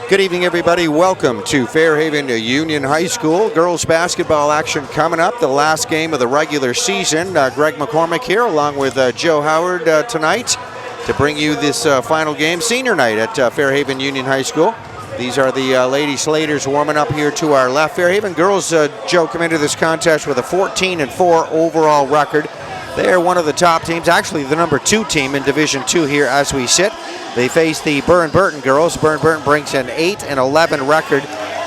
Good evening, everybody. Welcome to Fairhaven Union High School. Girls basketball action coming up. The last game of the regular season. Greg McCormick here along with Joe Howard tonight to bring you this final game, senior night at Fairhaven Union High School. These are the Lady Slaters warming up here to our left. Fairhaven girls, Joe, come into this contest with a 14-4 overall record. They are one of the top teams, actually the number 2 team in Division II here as we sit. They face the Burr Burton girls. Burr Burton brings an 8-11 record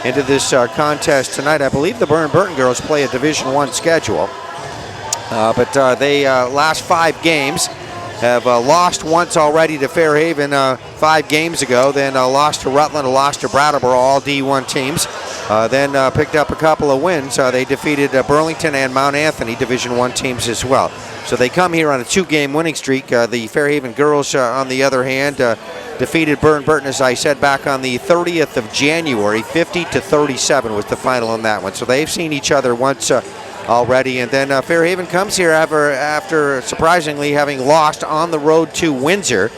into this contest tonight. I believe the Burr Burton girls play a Division I schedule. But they last 5 games have lost once already to Fairhaven 5 games ago, then lost to Rutland, lost to Brattleboro, all D1 teams. Then picked up a couple of wins. They defeated Burlington and Mount Anthony, Division I teams as well. So they come here on a 2-game winning streak. The Fairhaven girls, on the other hand, defeated Burr Burton, as I said, back on the 30th of January. 50-37 was the final on that one. So they've seen each other once already. And then Fairhaven comes here after surprisingly having lost on the road to Windsor.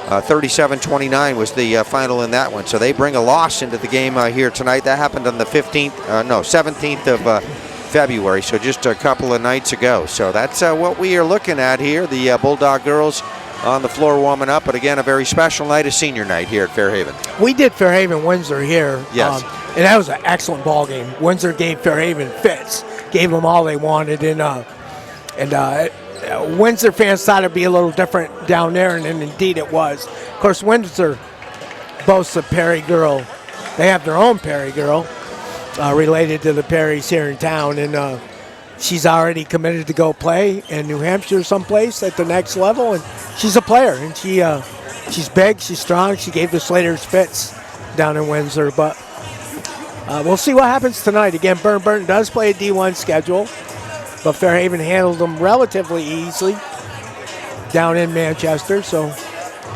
37-29 was the final in that one. So they bring a loss into the game here tonight. That happened on the 17th of February, so just a couple of nights ago. So that's what we are looking at here. The Bulldog girls on the floor warming up, but again, a very special night, a senior night here at Fairhaven. We did Fairhaven-Windsor here. Yes. And that was an excellent ball game. Windsor gave Fairhaven fits, gave them all they wanted, and Windsor fans thought it'd be a little different down there, and indeed it was. Of course, Windsor boasts a Perry girl. They have their own Perry girl related to the Perrys here in town, and she's already committed to go play in New Hampshire someplace at the next level, and she's a player, and she's big, she's strong. She gave the Slaters fits down in Windsor, but we'll see what happens tonight. Again, Burr Burton does play a D1 schedule, but Fairhaven handled them relatively easily down in Manchester, so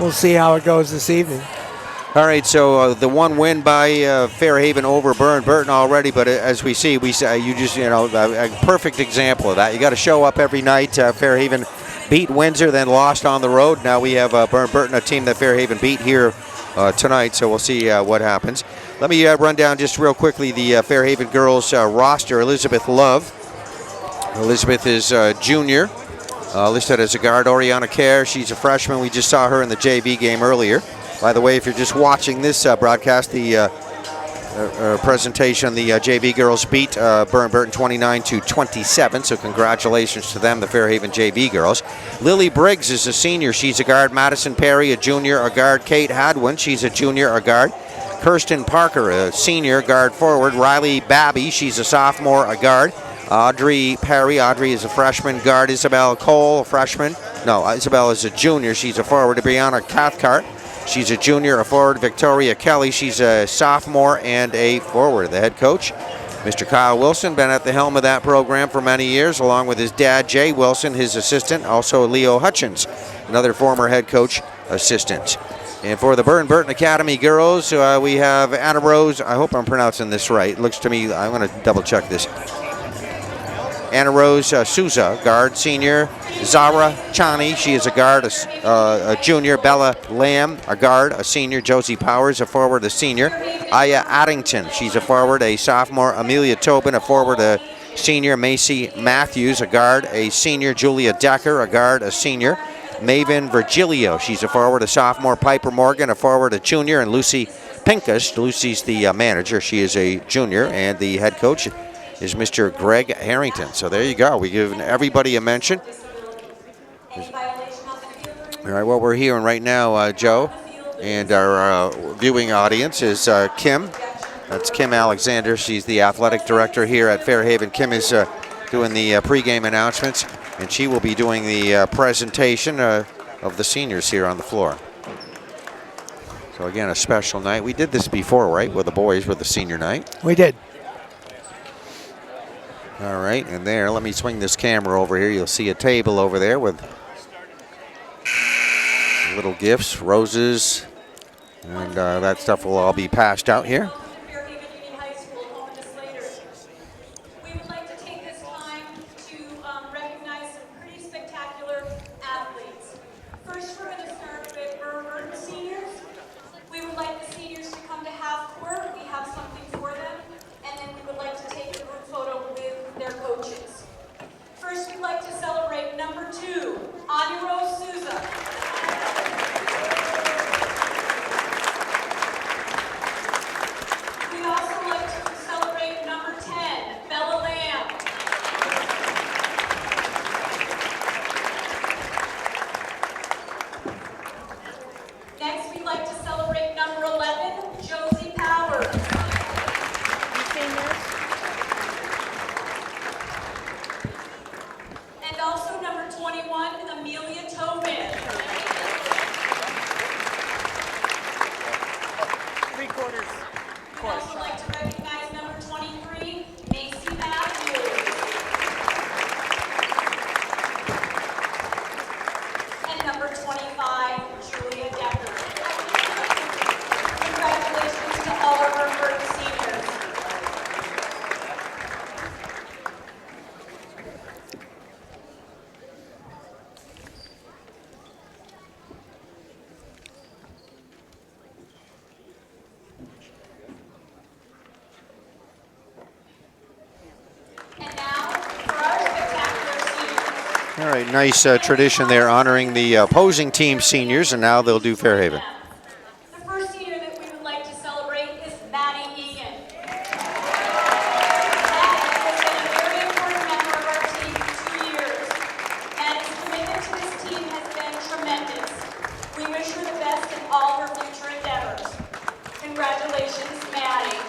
we'll see how it goes this evening. All right, so the one win by Fairhaven over Burr Burton already, but as we see, you just, a perfect example of that. You got to show up every night. Fairhaven beat Windsor, then lost on the road. Now we have Burr Burton, a team that Fairhaven beat here tonight, so we'll see what happens. Let me run down just real quickly the Fairhaven girls roster. Elizabeth Love. Elizabeth is junior, listed as a guard. Oriana Kerr, she's a freshman. We just saw her in the JV game earlier. By the way, if you're just watching this broadcast, the presentation, the JV girls beat Burr Burton 29-27, so congratulations to them, the Fairhaven JV girls. Lily Briggs is a senior. She's a guard. Madison Perry, a junior, a guard. Kate Hadwin, she's a junior, a guard. Kirsten Parker, a senior, guard forward. Riley Babby, she's a sophomore, a guard. Audrey Perry, Audrey is a freshman, guard. Isabel Cole, a freshman. No, Isabel is a junior. She's a forward. Brianna Cathcart, she's a junior, a forward. Victoria Kelly, she's a sophomore and a forward. The head coach, Mr. Kyle Wilson, been at the helm of that program for many years, along with his dad, Jay Wilson, his assistant, also Leo Hutchins, another former head coach assistant. And for the Burr Burton Academy girls, we have Anna Rose. I hope I'm pronouncing this right. It looks to me, I'm going to double check this. Anna Rose Souza, guard, senior. Zara Chani, she is a guard, a junior. Bella Lamb, a guard, a senior. Josie Powers, a forward, a senior. Aya Addington, she's a forward, a sophomore. Amelia Tobin, a forward, a senior. Macy Matthews, a guard, a senior. Julia Decker, a guard, a senior. Maven Virgilio, she's a forward, a sophomore. Piper Morgan, a forward, a junior. And Lucy Pincus, Lucy's the manager. She is a junior, and the head coach is Mr. Greg Harrington. So there you go. We've given everybody a mention. All right, what we're hearing right now, Joe, and our viewing audience is Kim. That's Kim Alexander. She's the athletic director here at Fairhaven. Kim is doing the pregame announcements, and she will be doing the presentation of the seniors here on the floor. So again, a special night. We did this before, right, with the boys, with the senior night? We did. All right, and there, let me swing this camera over here. You'll see a table over there with little gifts, roses, and that stuff will all be passed out here. We would like to take this time to recognize some pretty spectacular athletes. First, we're going to start with Burr Burton seniors. We would like the seniors to come to half We'd also like to recognize number 23, Macy Matthews. And number 25, Julia Decker. Congratulations to all of our Burton seniors. And now for our spectacular seniors. All right, nice tradition there, honoring the opposing team seniors, and now they'll do Fairhaven. The first senior that we would like to celebrate is Maddie Egan. Maddie has been a very important member of our team for 2 years. Maddie's commitment to this team has been tremendous. We wish her the best in all her future endeavors. Congratulations, Maddie.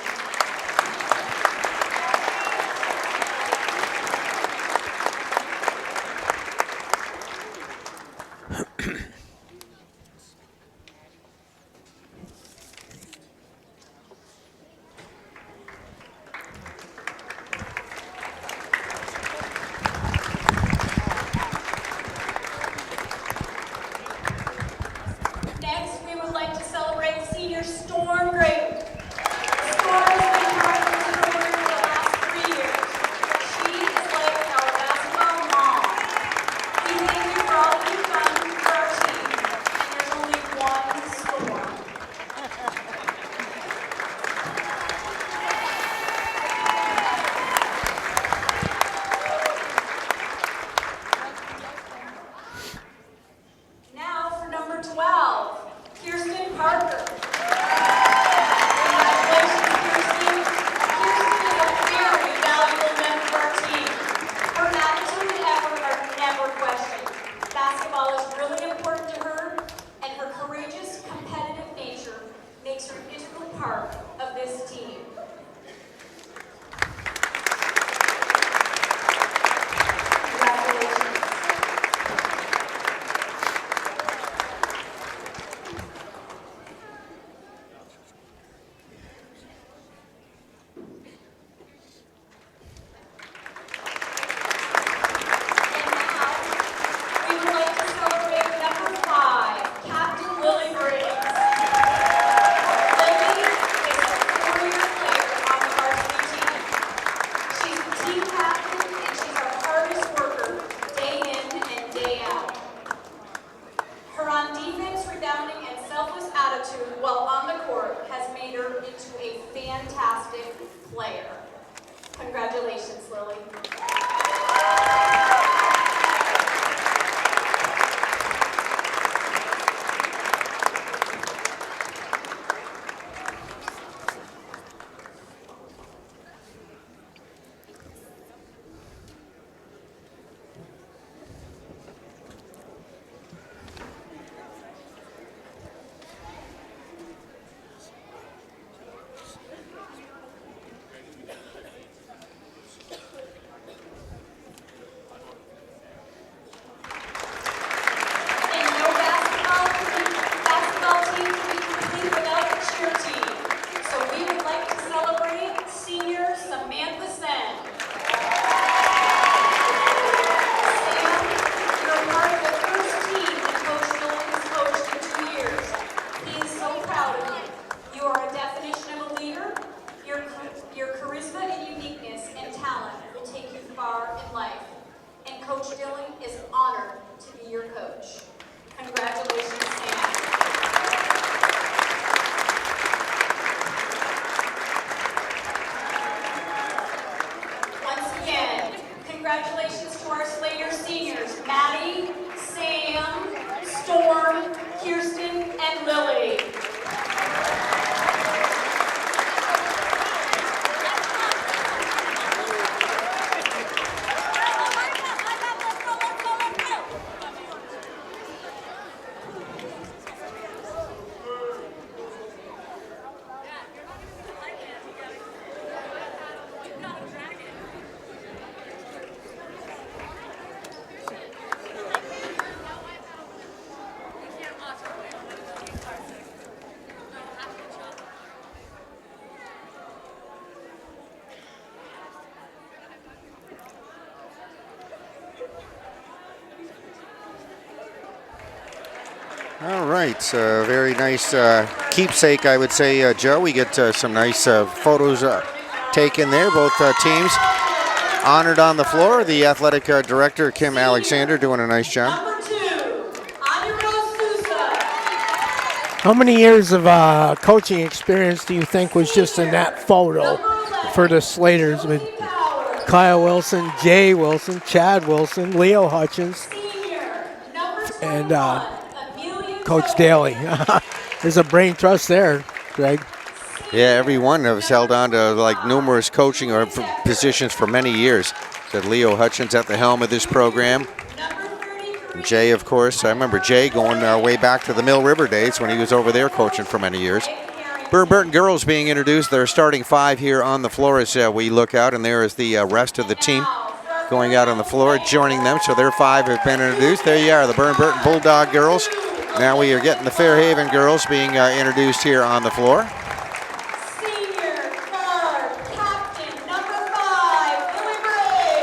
Next, we would like to celebrate senior Storm Grayton. Storm has been part of this program for the last 3 years. She is like our basketball mom. We thank you for all that you've done for our team, and there's only one Storm. Now for number 12, Kirsten Parker. Congratulations, Kirsten. Kirsten is a very valuable member of our team. Her attitude and effort are never questioned. Basketball is really important to her, and her courageous, competitive nature makes her an integral part of this team. Congratulations. And now, we would like to celebrate number 5, Captain Lily Briggs. Lily is a 4-year player on the varsity team. She's the team captain, and she's our hardest worker, day in and day out. Her on-defense, rebounding, and selfless attitude while on the court has made her into a fantastic player. Congratulations, Lily. All right, very nice keepsake, I would say, Joe. We get some nice photos taken there. Both teams honored on the floor. The athletic director, Kim Alexander, doing a nice job. Number 2, Anirudh Sousa. How many years of coaching experience do you think was just in that photo for the Slaters with Kyle Wilson, Jay Wilson, Chad Wilson, Leo Hutchins, Senior, number 21, and Amelia Coach Daly? There's a brain trust there, Greg. Yeah, everyone has held on to like numerous coaching or positions for many years. Said Leo Hutchins at the helm of this program. number 33, Jay, of course. I remember Jay going way back to the Mill River days when he was over there coaching for many years. Burr Burton girls being introduced. Their starting 5 here on the floor as we look out, and there is the rest of the team going out on the floor, joining them. So their 5 have been introduced. There you are, the Burr Burton Bulldog girls. Now we are getting the Fairhaven girls being introduced here on the floor. senior guard, captain, number 5, Lily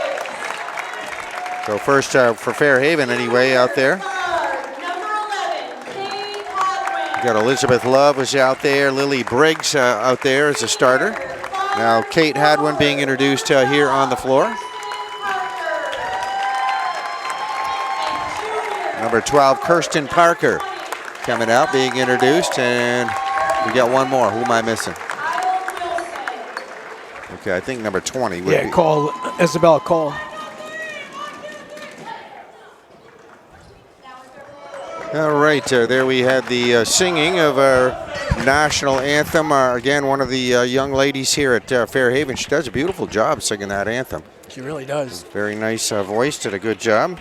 Briggs. So first for Fairhaven anyway out there. Guard, number 11, Kate Hadwin. We got Elizabeth Love was out there. Lily Briggs out there as a starter. Now Kate Hadwin being introduced here on the floor. Number 12, Kirsten Parker coming out, being introduced. And we got one more. Who am I missing? Okay, I think number 20 would be. Cole, Isabella Cole. All right, there we had the singing of our national anthem. Again, one of the young ladies here at Fairhaven. She does a beautiful job singing that anthem. She really does. Very nice voice, did a good job.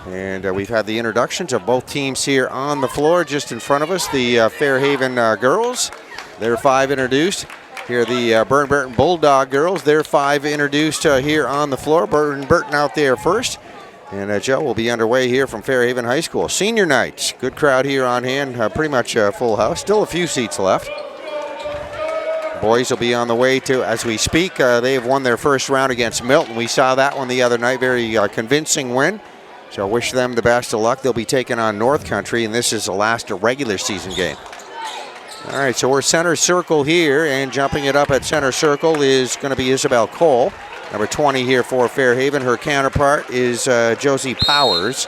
And we've had the introductions of both teams here on the floor just in front of us. The Fairhaven girls, their 5 introduced. Here the Burr Burton Bulldog girls, their 5 introduced here on the floor. Burr Burton out there first. And Joe will be underway here from Fairhaven High School. Senior night, good crowd here on hand, pretty much full house. Still a few seats left. Boys will be on the way to, as we speak, they have won their first round against Milton. We saw that one the other night, very convincing win. So I wish them the best of luck. They'll be taking on North Country, and this is the last regular season game. All right, so we're center circle here, and jumping it up at center circle is going to be Isabel Cole, number 20 here for Fairhaven. Her counterpart is Josie Powers,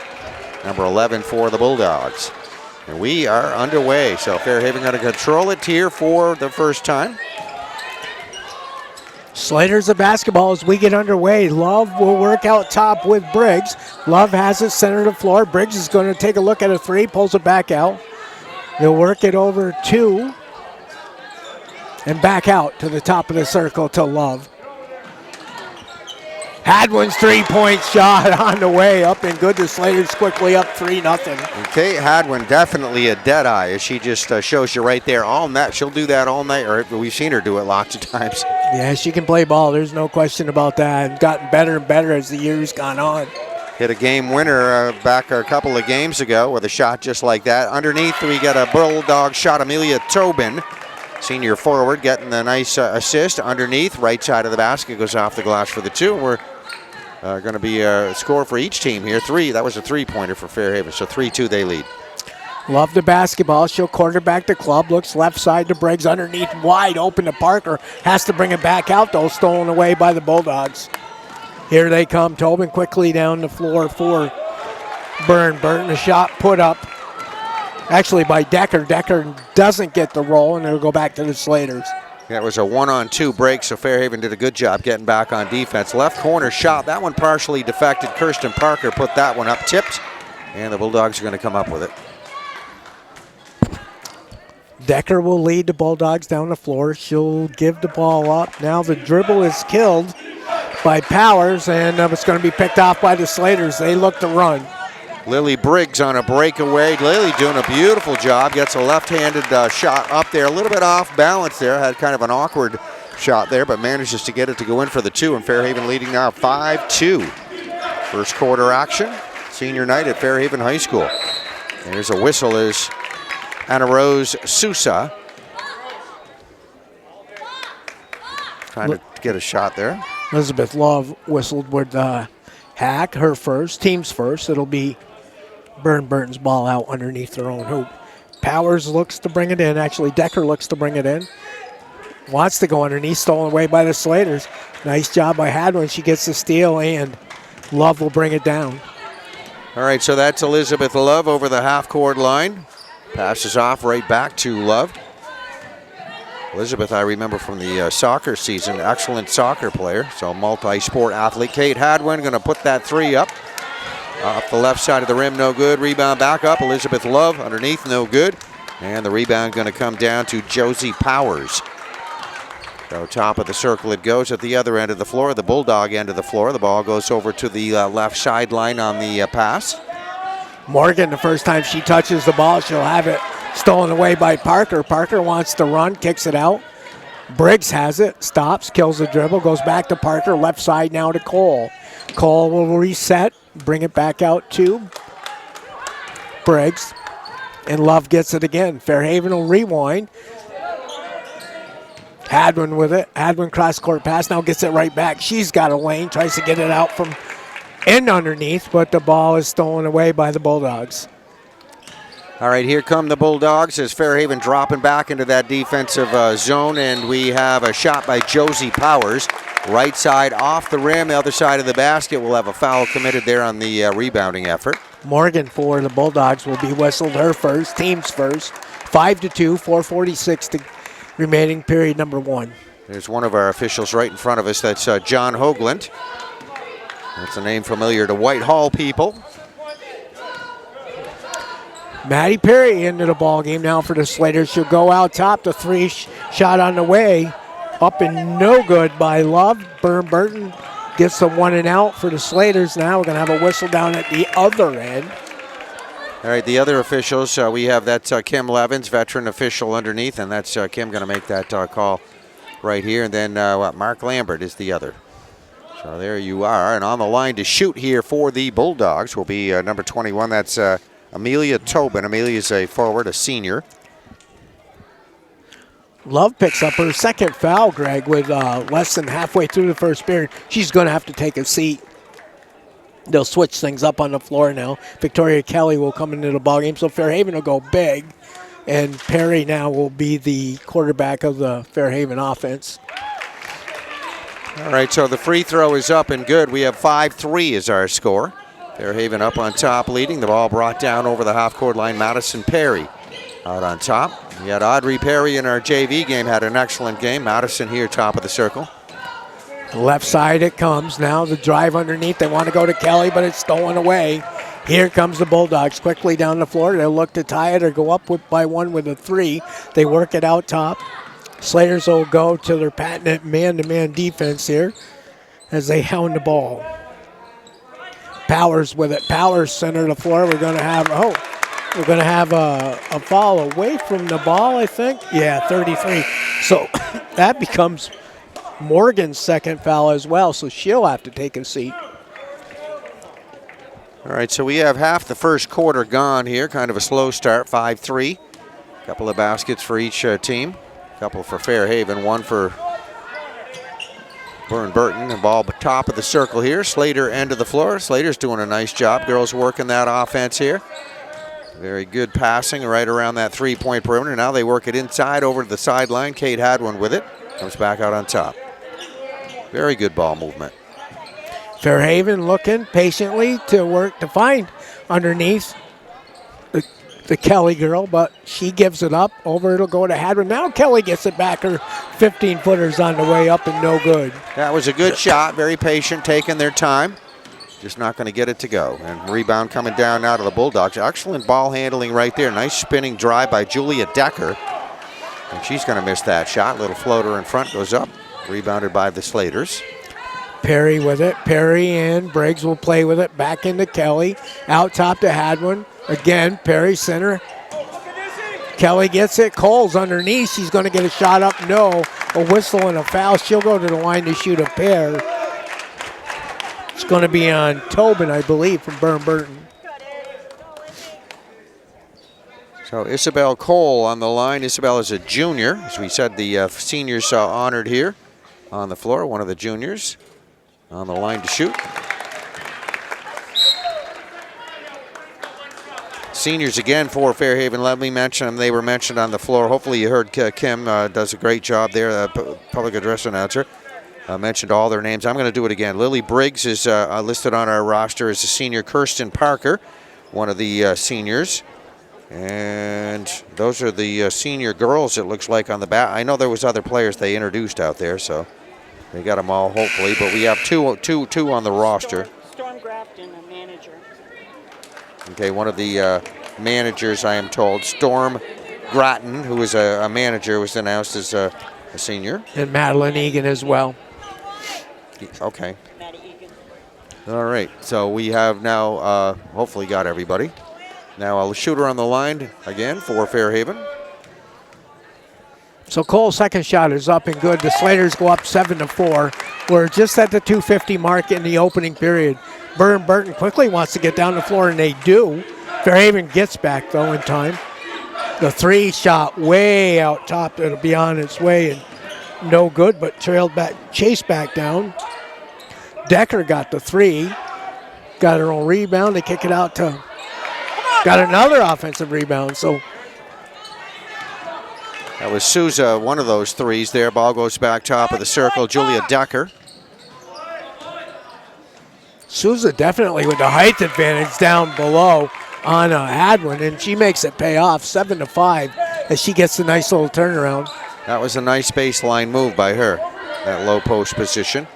number 11 for the Bulldogs. And we are underway, so Fairhaven going to control it here for the first time. Slaters of basketball as we get underway. Love will work out top with Briggs. Love has it center of the floor. Briggs is going to take a look at a 3, pulls it back out. They'll work it over 2 and back out to the top of the circle to Love. Hadwin's 3-point shot on the way up and good. The Slaters quickly up 3-0. Okay, Hadwin definitely a dead eye, as she just shows you right there all night. She'll do that all night, or we've seen her do it lots of times. Yeah, she can play ball. There's no question about that. And gotten better and better as the years gone on. Hit a game winner back a couple of games ago with a shot just like that. Underneath, we got a Bulldog shot. Amelia Tobin, senior forward, getting the nice assist. Underneath, right side of the basket, goes off the glass for the 2. We're going to be a score for each team here. 3, that was a 3-pointer for Fairhaven, so 3-2 they lead. Love the basketball. She'll quarterback the club. Looks left side to Briggs. Underneath, wide open to Parker. Has to bring it back out, though. Stolen away by the Bulldogs. Here they come. Tobin quickly down the floor for Burr Burton. A shot put up, actually by Decker. Decker doesn't get the roll, and it'll go back to the Slaters. That was a 1-on-2 break, so Fairhaven did a good job getting back on defense. Left corner shot. That one partially defected. Kirsten Parker put that one up, tipped, and the Bulldogs are going to come up with it. Decker will lead the Bulldogs down the floor. She'll give the ball up. Now the dribble is killed by Powers, and it's going to be picked off by the Slaters. They look to run. Lily Briggs on a breakaway. Lily doing a beautiful job. Gets a left-handed shot up there. A little bit off balance there. Had kind of an awkward shot there, but manages to get it to go in for the 2. And Fairhaven leading now 5-2. First quarter action. Senior night at Fairhaven High School. There's a whistle as Anna Rose Sousa trying to get a shot there. Elizabeth Love whistled with Hack, her first, team's first. It'll be Burr Burton's ball out underneath their own hoop. Powers looks to bring it in. Actually, Decker looks to bring it in. Wants to go underneath, stolen away by the Slaters. Nice job by Hadwin. She gets the steal, and Love will bring it down. All right, so that's Elizabeth Love over the half-court line. Passes off right back to Love. Elizabeth, I remember from the soccer season, excellent soccer player, so multi-sport athlete. Kate Hadwin going to put that three up. Off the left side of the rim, no good. Rebound back up. Elizabeth Love underneath, no good. And the rebound going to come down to Josie Powers. So top of the circle it goes at the other end of the floor, the Bulldog end of the floor. The ball goes over to the left sideline on the pass. Morgan, the first time she touches the ball, she'll have it stolen away by Parker. Parker wants to run, kicks it out. Briggs has it, stops, kills the dribble, goes back to Parker. Left side now to Cole. Cole will reset, bring it back out to Briggs. And Love gets it again. Fairhaven will rewind. Hadwin with it. Hadwin cross-court pass, now gets it right back. She's got a lane, tries to get it out from in underneath, but the ball is stolen away by the Bulldogs. All right, here come the Bulldogs as Fairhaven dropping back into that defensive zone, and we have a shot by Josie Powers. Right side off the rim, the other side of the basket. We'll have a foul committed there on the rebounding effort. Morgan for the Bulldogs will be whistled, her first, team's first. 5-2, 4:46 to remaining period number 1. There's one of our officials right in front of us. That's John Hoagland. That's a name familiar to Whitehall people. Maddie Perry into the ball game now for the Slaters. She'll go out top. The three shot on the way. Up and no good by Love. Burr Burton gets the one and out for the Slaters. Now we're going to have a whistle down at the other end. All right, the other officials, we have that's Kim Levins, veteran official underneath, and that's Kim going to make that call right here. And then Mark Lambert is the other. So there you are. And on the line to shoot here for the Bulldogs will be number 21. That's Amelia Tobin. Amelia's a forward, a senior. Love picks up her second foul, Greg, with less than halfway through the first period. She's going to have to take a seat. They'll switch things up on the floor now. Victoria Kelly will come into the ballgame, so Fairhaven will go big. And Perry now will be the quarterback of the Fairhaven offense. All right, so the free throw is up and good. We have 5-3 is our score. Fairhaven up on top, leading. The ball brought down over the half-court line. Madison Perry out on top. We had Audrey Perry in our JV game, had an excellent game. Madison here, top of the circle. Left side it comes. Now the drive underneath. They want to go to Kelly, but it's stolen away. Here comes the Bulldogs quickly down the floor. They'll look to tie it or go up by one with a three. They work it out top. Slaters will go to their patented man-to-man defense here as they hound the ball. Powers with it. Powers center the floor. We're going to have a foul away from the ball, I think. Yeah, 33. So that becomes Morgan's second foul as well, so she'll have to take a seat. All right, so we have half the first quarter gone here. Kind of a slow start, 5-3. A couple of baskets for each team. A couple for Fairhaven, one for Burr Burton. The ball top of the circle here. Slater end of the floor. Slater's doing a nice job. Girls working that offense here. Very good passing right around that three-point perimeter. Now they work it inside over to the sideline. Kate Hadwin with it. Comes back out on top. Very good ball movement. Fairhaven looking patiently to work to find underneath the Kelly girl, but she gives it up. Over it'll go to Hadwin. Now Kelly gets it back. Her 15-footer's on the way up and no good. That was a good shot. Very patient, taking their time. Just not going to get it to go. And rebound coming down now to the Bulldogs. Excellent ball handling right there. Nice spinning drive by Julia Decker. And she's going to miss that shot. Little floater in front goes up. Rebounded by the Slaters. Perry with it. Perry and Briggs will play with it. Back into Kelly. Out top to Hadwin. Again, Perry center. Kelly gets it. Cole's underneath. She's going to get a shot up. No. A whistle and a foul. She'll go to the line to shoot a pair. It's going to be on Tobin, I believe, from Burr Burton. So Isabel Cole on the line. Isabel is a junior. As we said, the seniors honored here on the floor. One of the juniors on the line to shoot. Seniors again for Fairhaven. Let me mention them. They were mentioned on the floor. Hopefully you heard Kim does a great job there, public address announcer. Mentioned all their names. I'm going to do it again. Lily Briggs is listed on our roster as a senior. Kirsten Parker, one of the seniors. And those are the senior girls, it looks like, on the back. I know there was other players they introduced out there, so they got them all, hopefully. But we have two on the roster. Storm Grafton, a manager. Okay, one of the managers, I am told, Storm Gratton, who is a manager, was announced as a senior. And Madeline Egan as well. Okay. Maddie Egan. All right, so we have now hopefully got everybody. Now a shooter on the line again for Fairhaven. So Cole's second shot is up and good. The Slaters go up 7-4. We're just at the 2:50 mark in the opening period. Burr Burton quickly wants to get down the floor, and they do. Fairhaven gets back, though, in time. The three shot way out top. It'll be on its way and no good, but chased back down. Decker got the three. Got her own rebound. They kick it out to... Got another offensive rebound, so... That was Souza, one of those threes there. Ball goes back top of the circle. Julia Decker. Souza definitely with the height advantage down below on Hadwin, and she makes it pay off 7-5 as she gets a nice little turnaround. That was a nice baseline move by her, that low post position.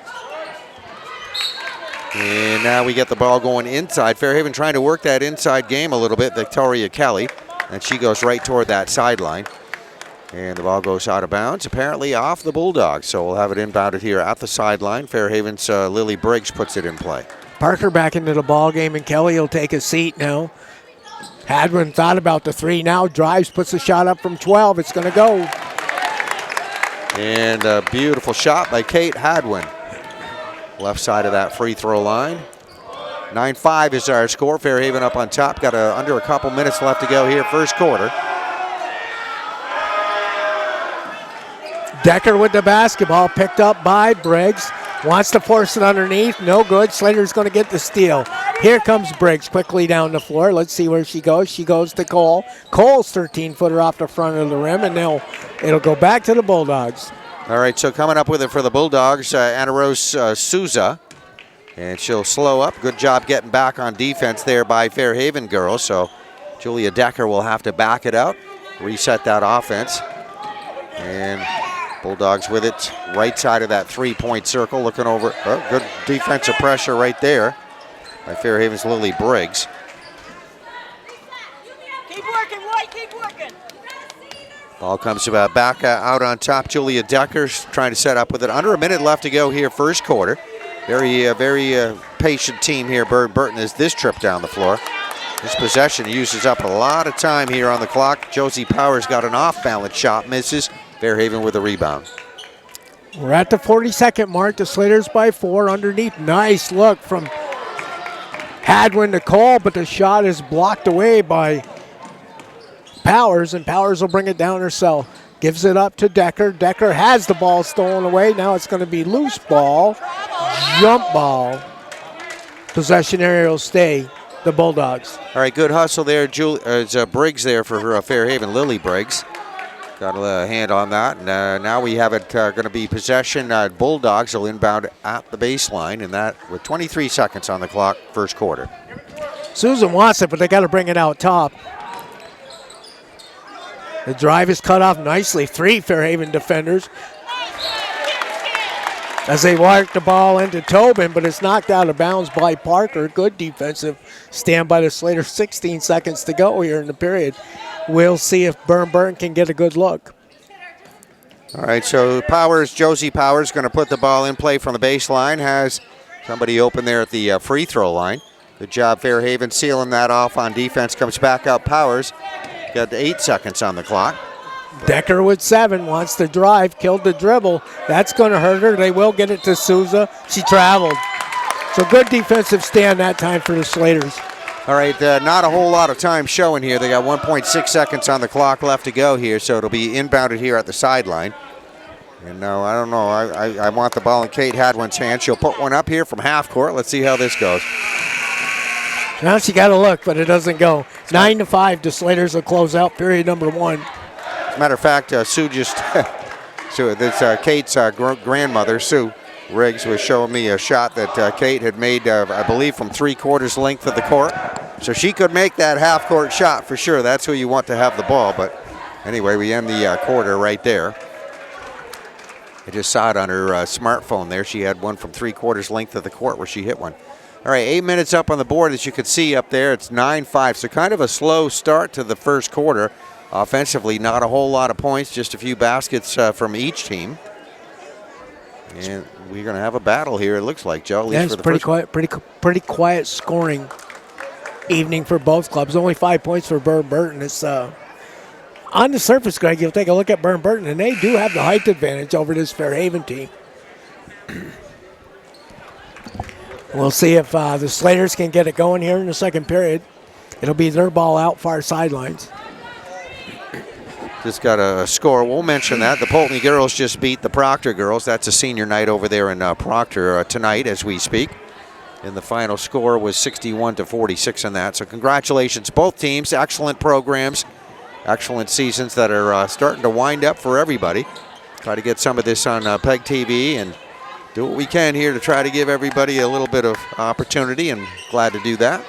And now we get the ball going inside. Fairhaven trying to work that inside game a little bit. Victoria Kelly, and she goes right toward that sideline. And the ball goes out of bounds, apparently off the Bulldogs. So we'll have it inbounded here at the sideline. Fairhaven's Lily Briggs puts it in play. Parker back into the ball game, and Kelly will take a seat now. Hadwin thought about the three, now drives, puts the shot up from 12. It's going to go. And a beautiful shot by Kate Hadwin. Left side of that free throw line. 9-5 is our score. Fairhaven up on top. Got under a couple minutes left to go here, first quarter. Decker with the basketball, picked up by Briggs. Wants to force it underneath. No good. Slater's going to get the steal. Here comes Briggs quickly down the floor. Let's see where she goes. She goes to Cole. Cole's 13-footer off the front of the rim, and it'll go back to the Bulldogs. All right, so coming up with it for the Bulldogs, Anna Rose Souza. And she'll slow up. Good job getting back on defense there by Fairhaven girls. So Julia Decker will have to back it out, reset that offense. And Bulldogs with it, right side of that three-point circle, looking over. Oh, good defensive pressure right there by Fairhaven's Lily Briggs. Keep working, White, keep working. Ball comes back out on top. Julia Decker's trying to set up with it. Under a minute left to go here, first quarter. Very patient team here, Burr Burton, as this trip down the floor. This possession uses up a lot of time here on the clock. Josie Powers got an off-balance shot, misses. Fairhaven with a rebound. We're at the 42nd mark. The Slaters by 4 underneath. Nice look from Hadwin to Cole, but the shot is blocked away by Powers, and Powers will bring it down herself. Gives it up to Decker. Decker has the ball stolen away. Now it's going to be loose ball, jump ball. Possession area will stay the Bulldogs. All right, good hustle there. Briggs there for her, Fairhaven, Lily Briggs. Got a hand on that. And now we have it going to be possession. Bulldogs will inbound at the baseline, and that with 23 seconds on the clock, first quarter. Susan wants it, but they got to bring it out top. The drive is cut off nicely. 3 Fairhaven defenders as they work the ball into Tobin, but it's knocked out of bounds by Parker. Good defensive stand by the Slater. 16 seconds to go here in the period. We'll see if Burr Burton can get a good look. All right, so Josie Powers, going to put the ball in play from the baseline. Has somebody open there at the free throw line. Good job, Fairhaven, sealing that off on defense. Comes back out, Powers. Got 8 seconds on the clock. Decker with 7, wants to drive, killed the dribble. That's going to hurt her. They will get it to Souza. She traveled. So good defensive stand that time for the Slaters. All right, not a whole lot of time showing here. They got 1.6 seconds on the clock left to go here, so it'll be inbounded here at the sideline. And no, I don't know. I want the ball in Kate Hadwin's hand. She'll put one up here from half court. Let's see how this goes. Now she got to look, but it doesn't go. 9-5. The Slaters will close out period number 1. As a matter of fact, Sue just, Kate's grandmother, Sue Riggs, was showing me a shot that Kate had made, I believe, from 3/4 length of the court. So she could make that half-court shot for sure. That's who you want to have the ball. But anyway, we end the quarter right there. I just saw it on her smartphone there. She had one from 3/4 length of the court where she hit one. All right, 8 minutes up on the board. As you can see up there, it's 9-5. So kind of a slow start to the first quarter. Offensively, not a whole lot of points, just a few baskets from each team. And we're going to have a battle here, it looks like, Joe. At least it's for the pretty first quiet, pretty quiet scoring evening for both clubs. Only 5 points for Burr Burton. It's on the surface, Greg, you'll take a look at Burr Burton, and they do have the height advantage over this Fairhaven team. We'll see if the Slaters can get it going here in the second period. It'll be their ball out far sidelines. Just got a score. We'll mention that. The Pulteney girls just beat the Proctor girls. That's a senior night over there in Proctor tonight as we speak. And the final score was 61-46 on that. So congratulations, both teams. Excellent programs, excellent seasons that are starting to wind up for everybody. Try to get some of this on PEGTV and do what we can here to try to give everybody a little bit of opportunity, and glad to do that.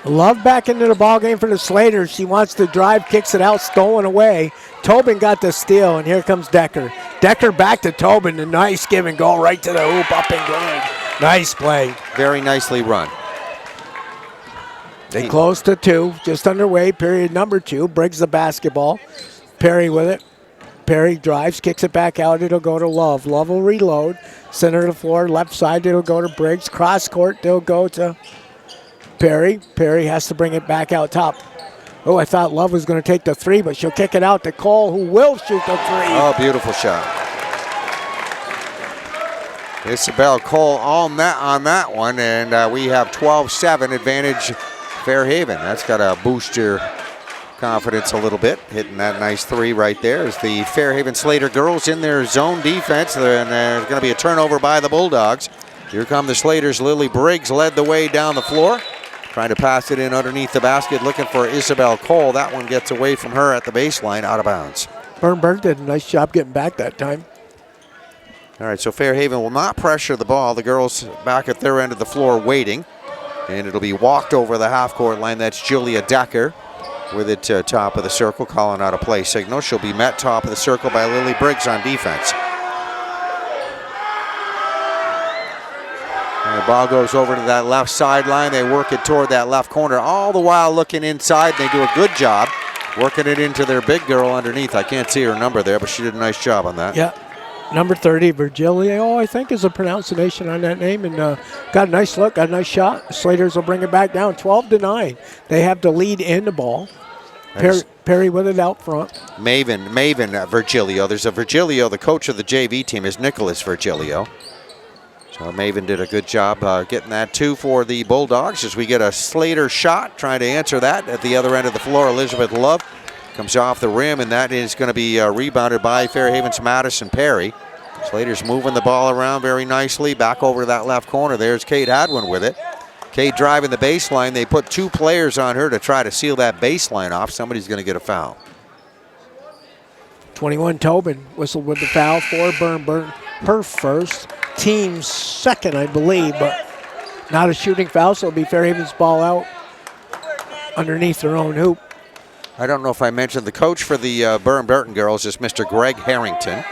Love back into the ball game for the Slaters. She wants to drive, kicks it out, stolen away. Tobin got the steal, and here comes Decker. Decker back to Tobin. A nice give and go right to the hoop, up and good. Nice play. Very nicely run. They close to 2, just underway, period number 2. Briggs the basketball. Perry with it. Perry drives, kicks it back out. It'll go to Love. Love will reload. Center of the floor, left side, it'll go to Briggs. Cross court, they'll go to Perry. Perry has to bring it back out top. Oh, I thought Love was going to take the 3, but she'll kick it out to Cole, who will shoot the 3. Oh, beautiful shot. Isabel Cole on that one, and we have 12-7 advantage Fairhaven. That's got to boost your confidence a little bit. Hitting that nice 3 right there is the Fairhaven Slater girls in their zone defense, and there's going to be a turnover by the Bulldogs. Here come the Slaters. Lily Briggs led the way down the floor, trying to pass it in underneath the basket, looking for Isabel Cole. That one gets away from her at the baseline, out of bounds. Burr did a nice job getting back that time. All right, so Fairhaven will not pressure the ball. The girls back at their end of the floor waiting, and it'll be walked over the half-court line. That's Julia Decker with it top of the circle, calling out a play signal. She'll be met top of the circle by Lily Briggs on defense. And the ball goes over to that left sideline. They work it toward that left corner, all the while looking inside. They do a good job working it into their big girl underneath. I can't see her number there, but she did a nice job on that. Yeah. Number 30, Virgilio, I think is a pronunciation on that name, and got a nice look, got a nice shot. Slaters will bring it back down, 12-9. They have the lead in the ball. Perry with it out front. Maven Virgilio. There's a Virgilio. The coach of the JV team is Nicholas Virgilio. So Maven did a good job getting that 2 for the Bulldogs as we get a Slater shot, trying to answer that at the other end of the floor. Elizabeth Love comes off the rim, and that is going to be rebounded by Fairhaven's Madison Perry. Slater's moving the ball around very nicely. Back over to that left corner. There's Kate Hadwin with it. Kate driving the baseline. They put 2 players on her to try to seal that baseline off. Somebody's going to get a foul. 21 Tobin whistled with the foul for Burr Burton. Her first, team's second, I believe, but not a shooting foul, so it'll be Fairhaven's ball out underneath their own hoop. I don't know if I mentioned the coach for the Burr Burton girls is Mr. Greg Harrington.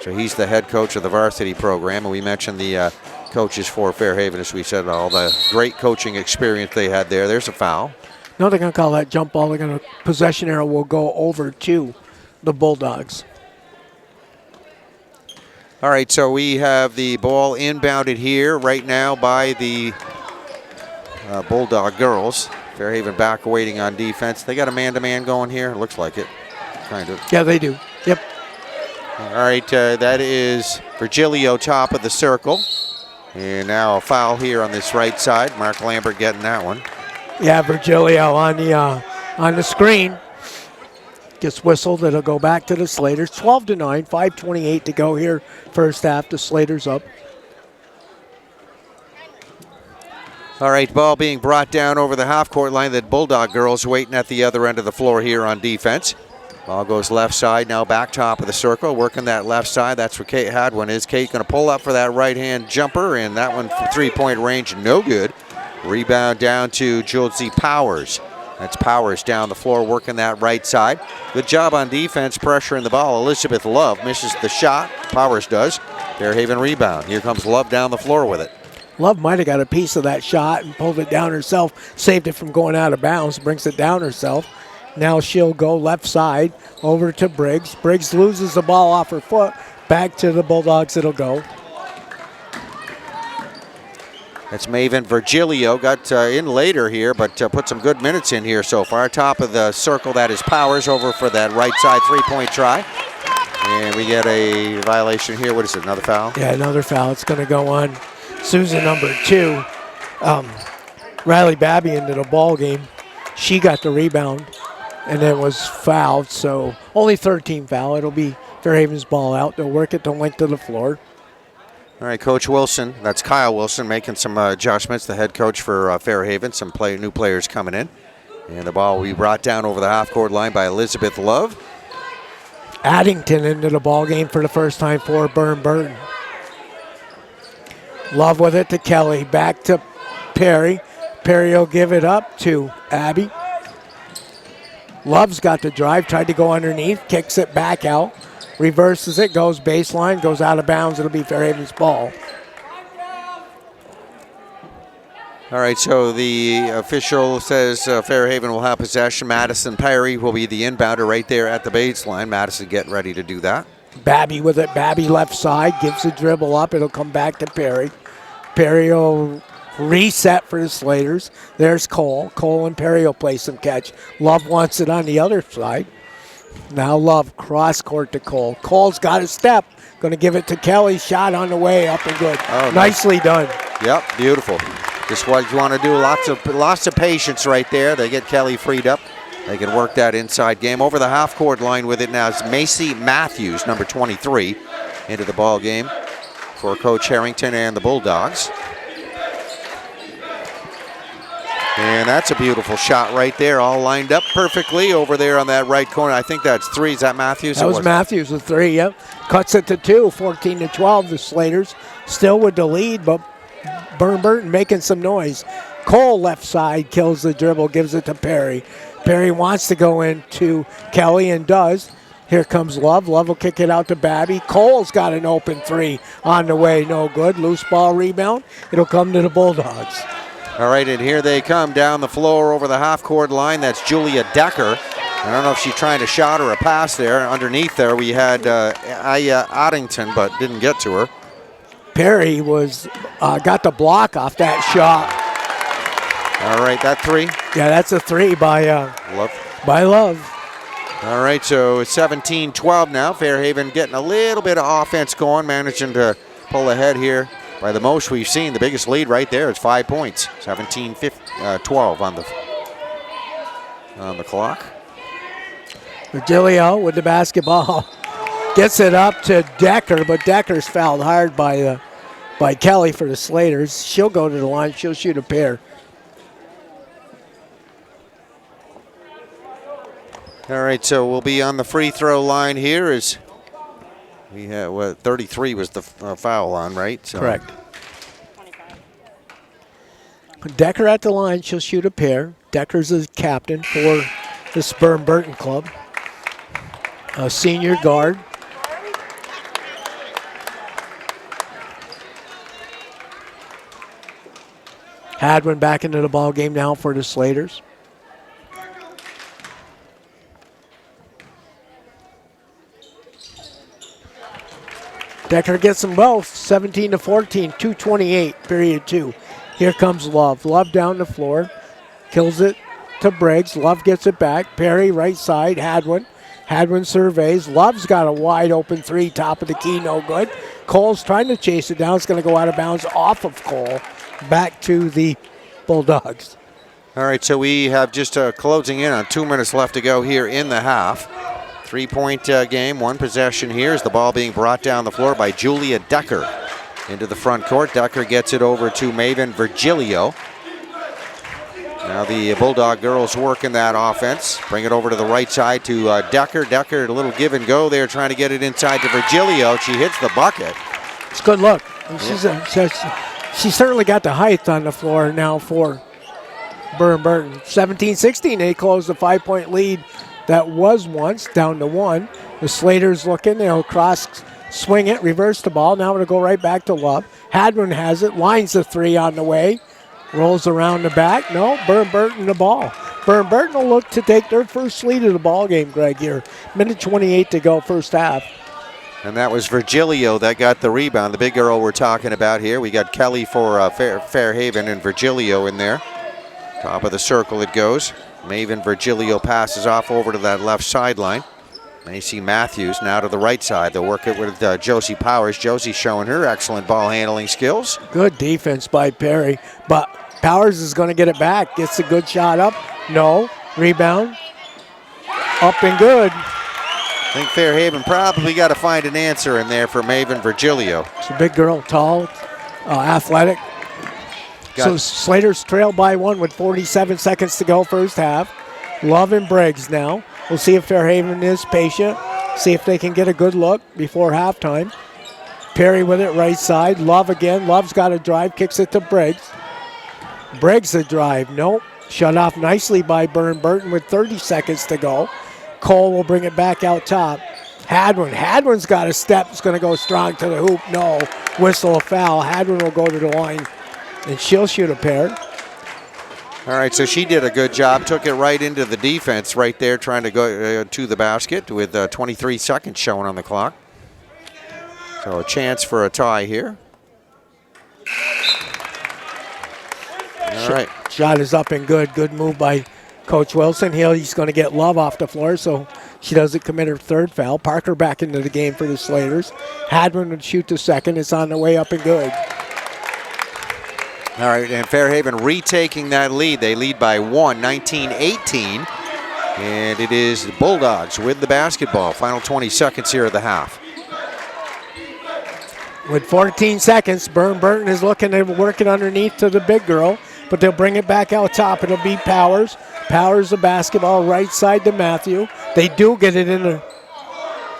So he's the head coach of the varsity program, and we mentioned the coaches for Fairhaven, as we said, all the great coaching experience they had there. There's a foul. No, they're going to call that jump ball. They're going to, possession arrow will go over to the Bulldogs. All right, so we have the ball inbounded here right now by the Bulldog girls. Fairhaven back waiting on defense. They got a man-to-man going here. It looks like it, kind of. Yeah, they do. Yep. All right, that is Virgilio top of the circle. And now a foul here on this right side. Mark Lambert getting that one. Yeah, Virgilio on the screen. Gets whistled. It'll go back to the Slaters. 12-9, 5:28 to go here. First half, the Slaters up. All right, ball being brought down over the half-court line. The Bulldog girls waiting at the other end of the floor here on defense. Ball goes left side, now back top of the circle, working that left side. That's where Kate Hadwin is. Kate going to pull up for that right-hand jumper, and that one from three-point range, no good. Rebound down to Josie Powers. That's Powers down the floor, working that right side. Good job on defense, pressuring the ball. Elizabeth Love misses the shot. Powers does. Fairhaven rebound. Here comes Love down the floor with it. Love might have got a piece of that shot and pulled it down herself, saved it from going out of bounds, brings it down herself. Now she'll go left side over to Briggs. Briggs loses the ball off her foot. Back to the Bulldogs it'll go. That's Maven Virgilio. Got in later here, but put some good minutes in here so far. Top of the circle, that is Powers over for that right side three-point try. And we get a violation here. What is it, another foul? Yeah, another foul. It's going to go on Susan, number 2. Riley Babby into the ball game. She got the rebound and then was fouled, so only 13 foul. It'll be Fairhaven's ball out. They'll work it the length of the floor. All right, Coach Wilson, that's Kyle Wilson, making some adjustments, the head coach for Fairhaven. Some new players coming in. And the ball will be brought down over the half-court line by Elizabeth Love. Addington into the ball game for the first time for Burr Burton. Love with it to Kelly. Back to Perry. Perry will give it up to Abby. Love's got the drive. Tried to go underneath. Kicks it back out. Reverses it. Goes baseline. Goes out of bounds. It'll be Fairhaven's ball. All right, so the official says Fairhaven will have possession. Madison Perry will be the inbounder right there at the baseline. Madison getting ready to do that. Babby with it. Babby left side. Gives the dribble up. It'll come back to Perry. Perry will reset for the Slaters. There's Cole. Cole and Perry will play some catch. Love wants it on the other side. Now Love cross court to Cole. Cole's got a step. Going to give it to Kelly. Shot on the way. Up and good. Oh, nicely done. Yep, beautiful. Just what you want to do. Lots of patience right there. They get Kelly freed up. They can work that inside game. Over the half-court line with it now is Macy Matthews, number 23, into the ball game for Coach Harrington and the Bulldogs. And that's a beautiful shot right there, all lined up perfectly over there on that right corner. I think that's 3. Is that Matthews? That was Matthews with 3, yep. Cuts it to 2, 14-12. The Slaters still with the lead, but Burr Burton making some noise. Cole left side kills the dribble, gives it to Perry. Perry wants to go into Kelly and does. Here comes Love. Love will kick it out to Babby. Cole's got an open 3 on the way. No good. Loose ball rebound. It'll come to the Bulldogs. All right, and here they come down the floor over the half-court line. That's Julia Decker. I don't know if she's trying to shot or a pass there. Underneath there we had Aya Addington, but didn't get to her. Perry was got the block off that shot. All right, that 3? Yeah, that's a 3 by Love. All right, so it's 17-12 now. Fairhaven getting a little bit of offense going, managing to pull ahead here by the most we've seen. The biggest lead right there is 5 points. 17-12 on the clock. Virgilio with the basketball. Gets it up to Decker, but Decker's fouled hard by Kelly for the Slaters. She'll go to the line. She'll shoot a pair. All right, so we'll be on the free throw line here. As we had 33 was the foul on, right? So. Correct. Decker at the line. She'll shoot a pair. Decker's the captain for the Burr Burton club. A senior guard. Hadwin back into the ball game now for the Slaters. Decker gets them both, 17-14, 2:28, period 2. Here comes Love. Love down the floor, kills it to Briggs. Love gets it back. Perry right side, Hadwin. Hadwin surveys. Love's got a wide open 3, top of the key, no good. Cole's trying to chase it down. It's going to go out of bounds off of Cole. Back to the Bulldogs. All right, so we have just closing in on 2 minutes left to go here in the half. 3-point game, 1 possession here as the ball being brought down the floor by Julia Decker into the front court. Decker gets it over to Maven Virgilio. Now the Bulldog girls working that offense. Bring it over to the right side to Decker. Decker, a little give and go there, trying to get it inside to Virgilio. She hits the bucket. It's a good look. She certainly got the height on the floor now for Burr Burton. 17-16, they closed the 5-point lead that was once down to 1. The Slaters looking, they'll cross swing it, reverse the ball. Now it'll go right back to Love. Hadwin has it, lines the 3 on the way. Rolls around the back. No, Burr Burton the ball. Burr Burton will look to take their first lead of the ball game, Greg, here. Minute 28 to go, first half. And that was Virgilio that got the rebound. The big girl we're talking about here. We got Kelly for Fairhaven and Virgilio in there. Top of the circle it goes. Maven Virgilio passes off over to that left sideline. Macy Matthews now to the right side. They'll work it with Josie Powers. Josie showing her excellent ball handling skills. Good defense by Perry, but Powers is going to get it back. Gets a good shot up. No. Rebound. Up and good. I think Fairhaven probably got to find an answer in there for Maven Virgilio. It's a big girl, tall, athletic. So Slaters trail by 1 with 47 seconds to go first half. Love and Briggs now. We'll see if Fairhaven is patient. See if they can get a good look before halftime. Perry with it right side. Love again. Love's got a drive. Kicks it to Briggs. Briggs a drive. Nope. Shut off nicely by Burr Burton with 30 seconds to go. Cole will bring it back out top. Hadwin. Hadwin's got a step. It's going to go strong to the hoop. No. Whistle a foul. Hadwin will go to the line, and she'll shoot a pair. All right, so she did a good job. Took it right into the defense right there, trying to go to the basket with 23 seconds showing on the clock. So a chance for a tie here. All right. Shot is up and good. Good move by Coach Wilson. He's going to get Love off the floor, so she doesn't commit her third foul. Parker back into the game for the Slaters. Hadwin would shoot the second. It's on the way up and good. All right, and Fairhaven retaking that lead. They lead by 1, 19-18. And it is the Bulldogs with the basketball. Final 20 seconds here of the half. With 14 seconds, Burr Burton is looking to work it underneath to the big girl, but they'll bring it back out top. It'll be Powers. Powers the basketball right side to Matthew. They do get it into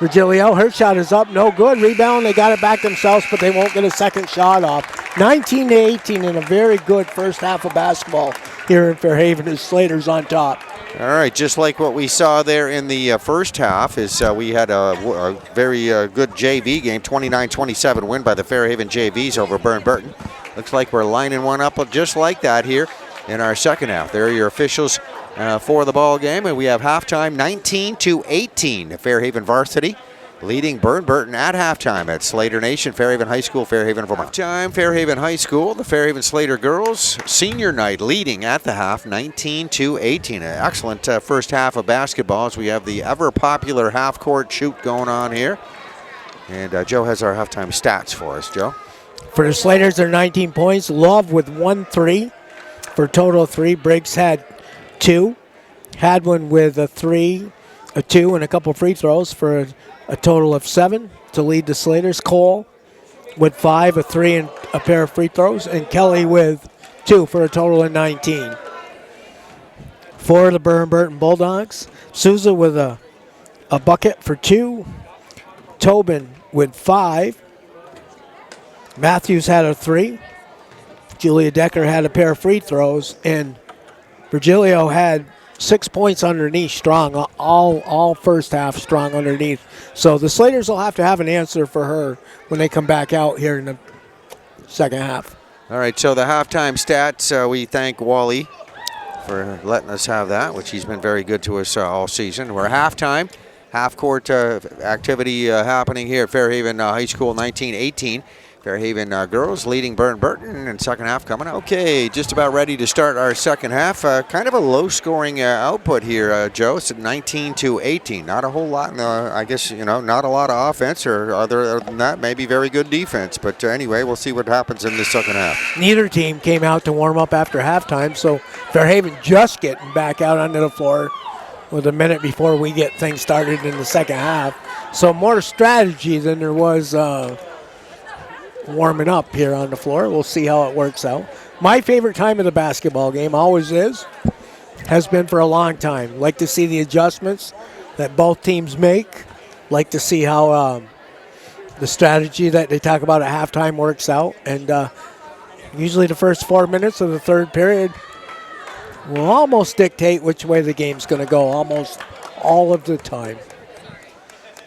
Virgilio. Her shot is up, no good. Rebound, they got it back themselves, but they won't get a second shot off. 19-18 in a very good first half of basketball here in Fairhaven as Slaters on top. All right, just like what we saw there in the first half is we had a very good JV game, 29-27 win by the Fairhaven JVs over Burr Burton. Looks like we're lining one up just like that here in our second half. There are your officials for the ball game, and we have halftime 19-18. Fairhaven Varsity leading Burr Burton at halftime at Slater Nation, Fairhaven High School, Fairhaven, Vermont. Time, Fairhaven High School, the Fairhaven Slater girls senior night leading at the half, 19-18. An excellent first half of basketball as we have the ever popular half court shoot going on here. And Joe has our halftime stats for us. Joe? For the Slaters, they're 19 points. Love with 1 3 for a total of 3. Briggs had 2. Hadwin with a 3, a 2, and a couple free throws for a total of 7 to lead the Slaters. Cole with 5, a 3, and a pair of free throws. And Kelly with 2 for a total of 19. For the Burr Burton Bulldogs, Souza with a bucket for 2. Tobin with 5. Matthews had a 3. Julia Decker had a pair of free throws. And Virgilio had 6 points underneath, strong, all first half strong underneath. So the Slaters will have to have an answer for her when they come back out here in the second half. All right, so the halftime stats, we thank Wally for letting us have that, which he's been very good to us all season. We're halftime, half-court activity happening here at Fairhaven High School, 19-18. Fairhaven girls leading Burr Burton, and second half coming up. Okay, just about ready to start our second half. Kind of a low-scoring output here, Joe. It's 19-18. Not a whole lot. I guess not a lot of offense, or other than that, maybe very good defense. But anyway, we'll see what happens in the second half. Neither team came out to warm up after halftime, so Fairhaven just getting back out onto the floor with a minute before we get things started in the second half. So more strategy than there was warming up here on the floor. We'll see how it works out. My favorite time of the basketball game always has been for a long time. Like to see the adjustments that both teams make. Like to see how the strategy that they talk about at halftime works out. And usually the first 4 minutes of the third period will almost dictate which way the game's going to go almost all of the time.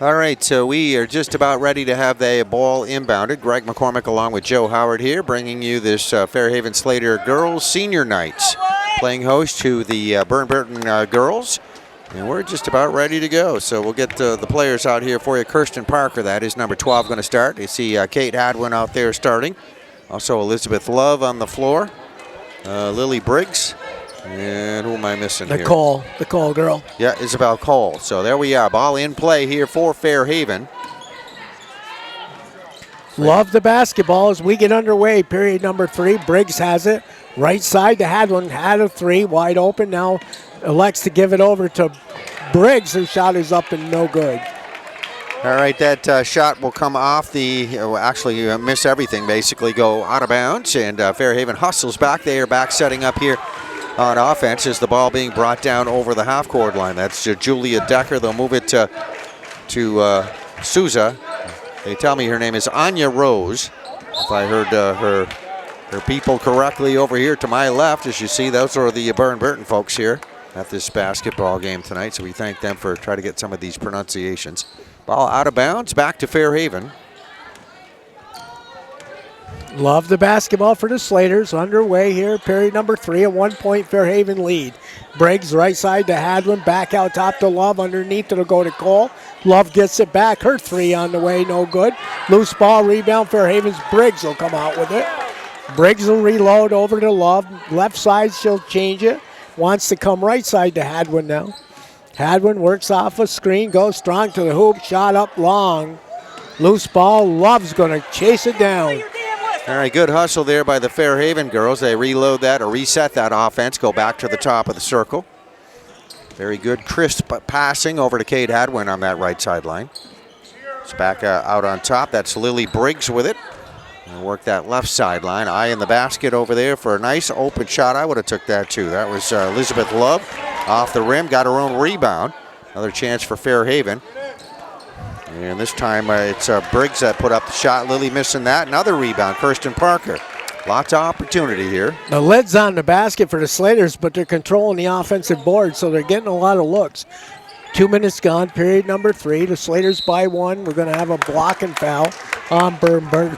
All right, so we are just about ready to have the ball inbounded. Greg McCormick along with Joe Howard here, bringing you this Fairhaven Slater Girls Senior Nights, playing host to the Burr Burton girls. And we're just about ready to go. So we'll get the players out here for you. Kirsten Parker, that is number 12, going to start. You see Kate Hadwin out there starting. Also Elizabeth Love on the floor. Lily Briggs. And who am I missing here? The Cole girl. Yeah, Isabel Cole. So there we are. Ball in play here for Fairhaven. Love the basketball as we get underway. Period number 3. Briggs has it. Right side to Hadwin. Had a 3. Wide open. Now elects to give it over to Briggs. Her shot is up and no good. All right, that shot will come off actually miss everything, basically go out of bounds. And Fairhaven hustles back. They are back setting up here on offense as the ball being brought down over the half-court line. That's Julia Decker. They'll move it to Souza. They tell me her name is Anya Rose. If I heard her people correctly over here to my left. As you see, those are the Burr Burton folks here at this basketball game tonight. So we thank them for trying to get some of these pronunciations. Ball out of bounds, back to Fairhaven. Love the basketball for the Slaters. Underway here, period number 3, a 1-point Fairhaven lead. Briggs right side to Hadwin, back out top to Love. Underneath it'll go to Cole. Love gets it back. Her 3 on the way, no good. Loose ball, rebound, Fairhaven's Briggs will come out with it. Briggs will reload over to Love. Left side, she'll change it. Wants to come right side to Hadwin now. Hadwin works off a screen, goes strong to the hoop, shot up long. Loose ball, Love's going to chase it down. All right, good hustle there by the Fairhaven girls. They reload that or reset that offense, go back to the top of the circle. Very good, crisp passing over to Kate Hadwin on that right sideline. It's back out on top. That's Lily Briggs with it. And work that left sideline. Eye in the basket over there for a nice open shot. I would have took that too. That was Elizabeth Love off the rim, got her own rebound. Another chance for Fairhaven. And this time it's Briggs that put up the shot. Lily missing that. Another rebound, Kirsten Parker. Lots of opportunity here. The lid's on the basket for the Slaters, but they're controlling the offensive board, so they're getting a lot of looks. 2 minutes gone, period number 3. The Slaters by 1. We're going to have a block and foul on Burr Burton.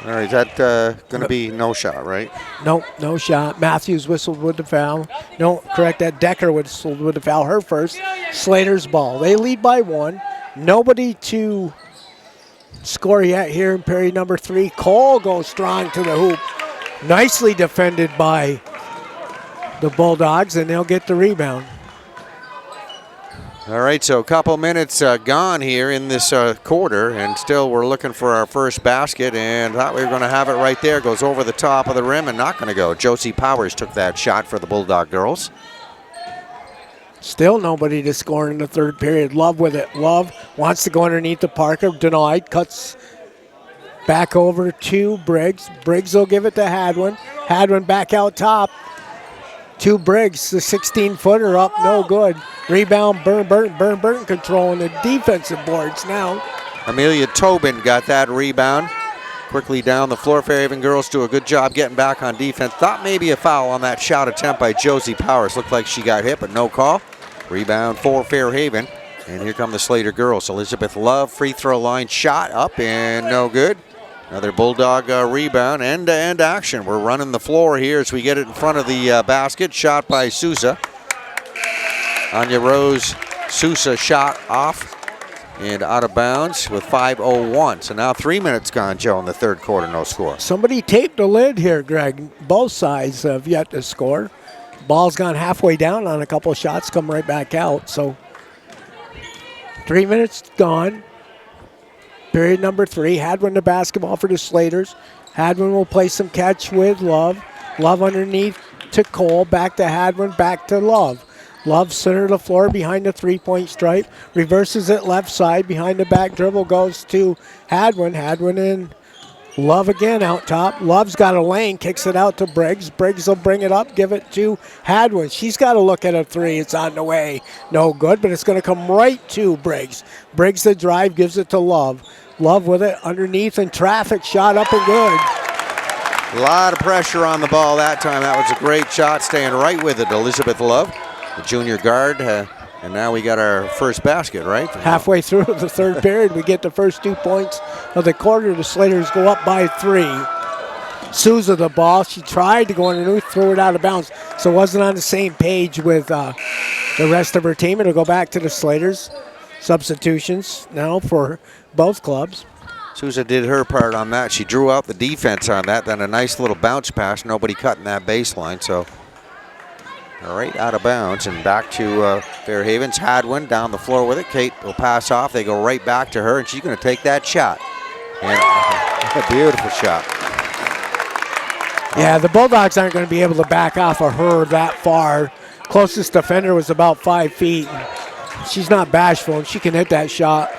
All right, is that going to be no shot, right? Nope, no shot. Matthews whistled with the foul. No, correct that. Decker whistled with the foul. Her first. Slater's ball. They lead by 1. Nobody to score yet here in period number 3. Cole goes strong to the hoop. Nicely defended by the Bulldogs, and they'll get the rebound. All right, so a couple minutes gone here in this quarter, and still we're looking for our first basket, and thought we were going to have it right there. Goes over the top of the rim and not going to go. Josie Powers took that shot for the Bulldog girls. Still nobody to score in the third period. Love with it. Love wants to go underneath the Parker. Denied. Cuts back over to Briggs. Briggs will give it to Hadwin. Hadwin back out top. To Briggs, the 16-footer up, no good. Rebound, Burr Burton controlling the defensive boards now. Amelia Tobin got that rebound. Quickly down the floor. Fairhaven girls do a good job getting back on defense. Thought maybe a foul on that shot attempt by Josie Powers. Looked like she got hit, but no call. Rebound for Fairhaven. And here come the Slater girls. Elizabeth Love, free throw line shot up and no good. Another Bulldog rebound, end-to-end action. We're running the floor here as we get it in front of the basket. Shot by Sousa. Anya Rose, Sousa shot off and out of bounds with 5:01. So now 3 minutes gone, Joe, in the third quarter, no score. Somebody taped the lid here, Greg. Both sides have yet to score. Ball's gone halfway down on a couple of shots, come right back out. So 3 minutes gone. Period number 3. Hadwin the basketball for the Slaters. Hadwin will play some catch with Love. Love underneath to Cole. Back to Hadwin. Back to Love. Love center of the floor behind the three-point stripe. Reverses it left side. Behind the back dribble goes to Hadwin. Hadwin in. Love again out top. Love's got a lane. Kicks it out to Briggs. Briggs will bring it up. Give it to Hadwin. She's got to look at a three. It's on the way. No good, but it's going to come right to Briggs. Briggs the drive. Gives it to Love. Love with it underneath and traffic. Shot up and good. A lot of pressure on the ball that time. That was a great shot, staying right with it. Elizabeth Love, the junior guard, and now we got our first basket, right? Halfway through the third period, we get the first 2 points of the quarter. The Slaters go up by 3. Souza the ball. She tried to go underneath, threw it out of bounds, so wasn't on the same page with the rest of her team. It'll go back to the Slaters. Substitutions now for both clubs. Souza did her part on that. She drew out the defense on that, then a nice little bounce pass. Nobody cutting that baseline, so right out of bounds and back to Fairhaven's. Hadwin down the floor with it. Kate will pass off. They go right back to her, and she's going to take that shot. And a beautiful shot. Yeah, the Bulldogs aren't going to be able to back off of her that far. Closest defender was about 5 feet. She's not bashful, and she can hit that shot.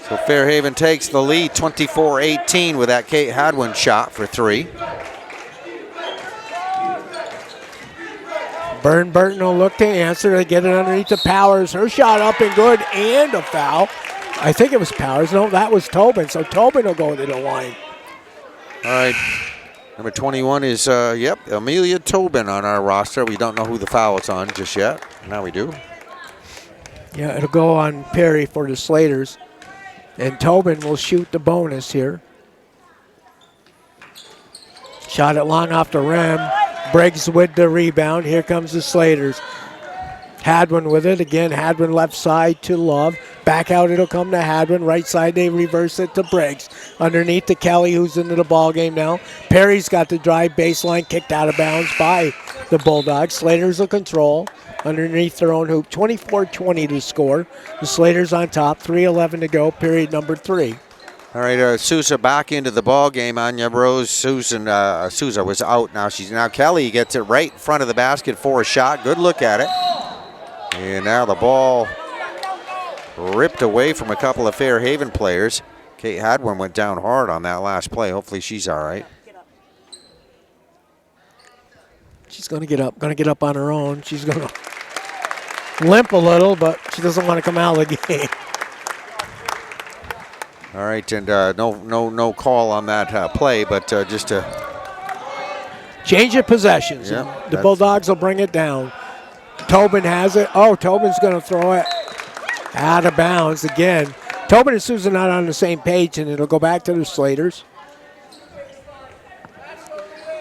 So Fairhaven takes the lead 24-18 with that Kate Hadwin shot for 3. Burr Burton will look to answer to get it underneath the Powers. Her shot up and good, and a foul. I think it was Powers. No, that was Tobin. So Tobin will go to the line. All right. Number 21 is, Amelia Tobin on our roster. We don't know who the foul is on just yet. Now we do. Yeah, it'll go on Perry for the Slaters. And Tobin will shoot the bonus here. Shot it long off the rim. Briggs with the rebound. Here comes the Slaters. Hadwin with it. Again, Hadwin left side to Love. Back out it'll come to Hadwin. Right side they reverse it to Briggs. Underneath to Kelly, who's into the ball game now. Perry's got the drive baseline, kicked out of bounds by the Bulldogs. Slaters will control underneath their own hoop. 24-20 to score. The Slaters on top. 3:11 to go. Period number 3. All right, Souza back into the ball game. Anya Rose Souza was out. Now Kelly gets it right in front of the basket for a shot. Good look at it. And now the ball ripped away from a couple of Fairhaven players. Kate Hadwin went down hard on that last play. Hopefully she's all right. She's going to get up on her own. She's going to limp a little, but she doesn't want to come out of the game. All right, and no call on that play, but just a change of possessions. Yeah, the Bulldogs will bring it down. Tobin has it. Oh, Tobin's going to throw it out of bounds again. Tobin and Susan not on the same page, and it'll go back to the Slaters.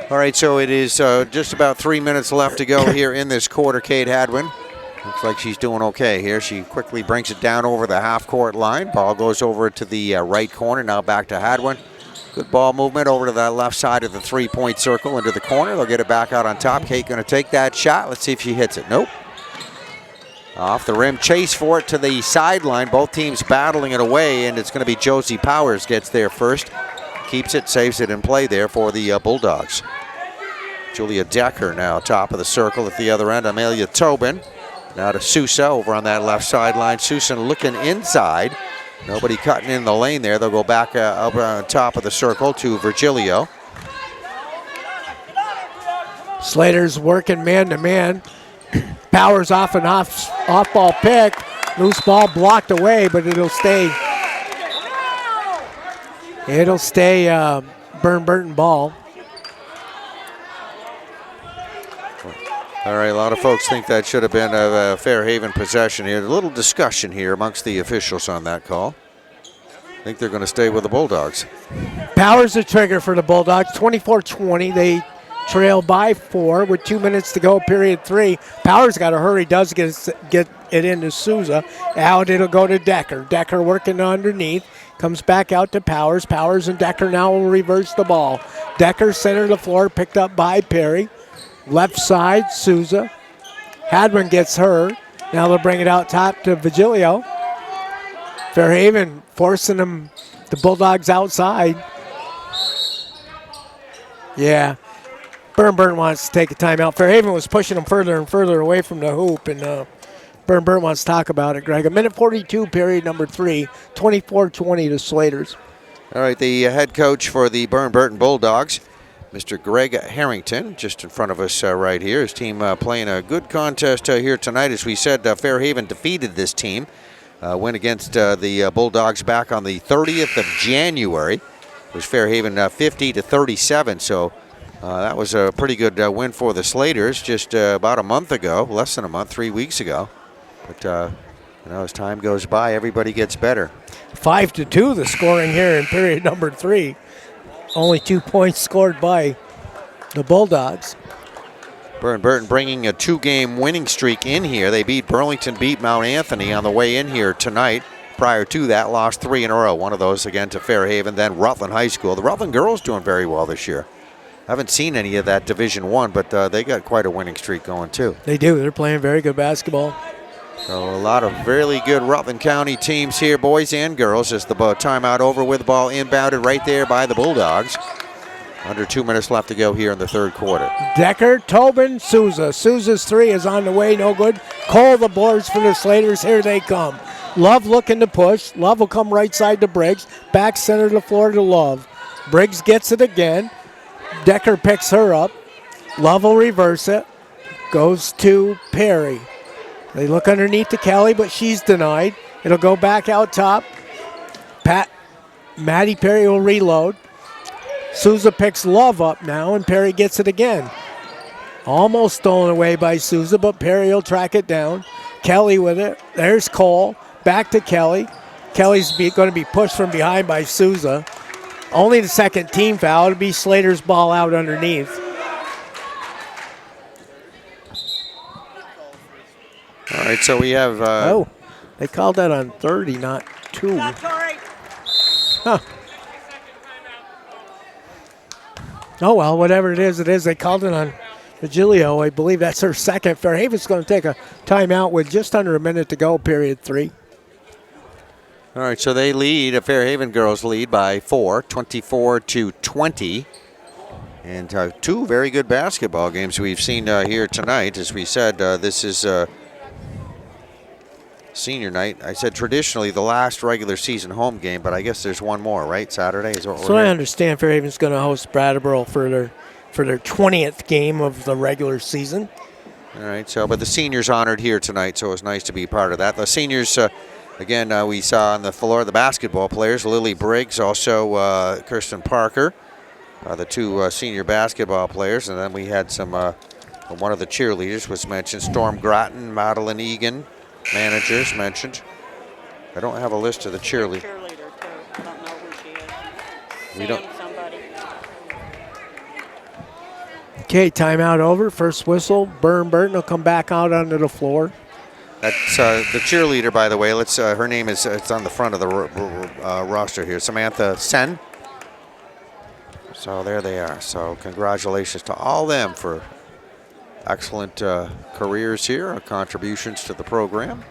All right, so it is just about 3 minutes left to go here in this quarter. Kate Hadwin looks like she's doing okay here. She quickly brings it down over the half-court line. Ball goes over to the right corner. Now back to Hadwin. Good ball movement over to that left side of the three-point circle into the corner. They'll get it back out on top. Kate going to take that shot. Let's see if she hits it. Nope. Off the rim, chase for it to the sideline. Both teams battling it away, and it's going to be Josie Powers gets there first. Keeps it, saves it in play there for the Bulldogs. Julia Decker now top of the circle at the other end. Amelia Tobin. Now to Sousa over on that left sideline. Sousa looking inside. Nobody cutting in the lane there. They'll go back up on top of the circle to Virgilio. Slater's working man-to-man. Powers off and off-ball pick. Loose ball blocked away, but it'll stay. It'll stay Burr Burton ball. All right, a lot of folks think that should have been a Fairhaven possession here. A little discussion here amongst the officials on that call. I think they're going to stay with the Bulldogs. Powers the trigger for the Bulldogs. 24-20. They trail by 4 with 2 minutes to go, period 3. Powers got to hurry. Does get it into Souza. Out it'll go to Decker. Decker working underneath. Comes back out to Powers. Powers and Decker now will reverse the ball. Decker center of the floor, picked up by Perry. Left side, Souza. Hadwin gets her. Now they'll bring it out top to Vigilio. Fairhaven forcing them, the Bulldogs outside. Yeah. Burr Burton wants to take a timeout. Fairhaven was pushing them further and further away from the hoop, and Burr Burton wants to talk about it, Greg. A minute 42, period number 3, 24-20 to Slaters. All right, the head coach for the Burr Burton Bulldogs, Mr. Greg Harrington, just in front of us right here. His team playing a good contest here tonight. As we said, Fairhaven defeated this team. Went against the Bulldogs back on the 30th of January. It was Fairhaven 50-37, so that was a pretty good win for the Slaters just about a month ago, less than a month, 3 weeks ago. But as time goes by, everybody gets better. 5-2 the scoring here in period number 3. Only 2 points scored by the Bulldogs. Burr Burton bringing a 2-game winning streak in here. They beat Burlington, beat Mount Anthony on the way in here tonight. Prior to that, lost 3 in a row. One of those again to Fairhaven, then Rutland High School. The Rutland girls doing very well this year. I haven't seen any of that Division I, but they got quite a winning streak going too. They do. They're playing very good basketball. So a lot of really good Rutland County teams here, boys and girls, as the timeout over with ball inbounded right there by the Bulldogs. Under 2 minutes left to go here in the third quarter. Decker, Tobin, Souza. Souza's 3 is on the way, no good. Cole the boards for the Slaters. Here they come. Love looking to push. Love will come right side to Briggs. Back center of the floor to Love. Briggs gets it again. Decker picks her up. Love will reverse it. Goes to Perry. They look underneath to Kelly, but she's denied. It'll go back out top. Maddie Perry will reload. Souza picks Love up now, and Perry gets it again. Almost stolen away by Souza, but Perry will track it down. Kelly with it. There's Cole. Back to Kelly. Kelly's going to be pushed from behind by Souza. Only the second team foul. It'll be Slater's ball out underneath. All right, so we have... they called that on 30, not 2. That's all right. Huh. Oh, well, whatever it is, it is. They called it on Virgilio. I believe that's her second. Fairhaven's going to take a timeout with just under a minute to go, period 3. All right, so they lead, Fairhaven girls lead by 4, 24-20. And 2 very good basketball games we've seen here tonight. As we said, this is senior night. I said traditionally the last regular season home game, but I guess there's one more, right? Saturday is what we're So I here. understand Fairhaven's going to host Brattleboro for their 20th game of the regular season. All right, so but the seniors honored here tonight, so it was nice to be part of that. The seniors, again, we saw on the floor the basketball players, Lily Briggs, also Kirsten Parker, the 2 senior basketball players, and then we had some, one of the cheerleaders was mentioned, Storm Grattan, Madeline Egan, managers mentioned. I don't have a list of the cheerleaders. Cheerleader, too. I don't know who she is. We don't- Sam somebody. Okay, timeout over. First whistle. Burr Burton will come back out onto the floor. That's the cheerleader, by the way. Let's. Her name is. It's on the front of the roster here. Samantha Sen. So there they are. So congratulations to all them for excellent careers here, contributions to the program.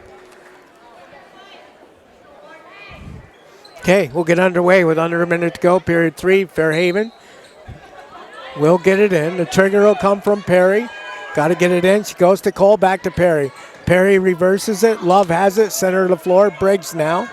Okay, we'll get underway with under a minute to go. Period 3. Fairhaven will get it in. The trigger will come from Perry. Got to get it in. She goes to Cole, back to Perry. Perry reverses it. Love has it. Center of the floor. Briggs now.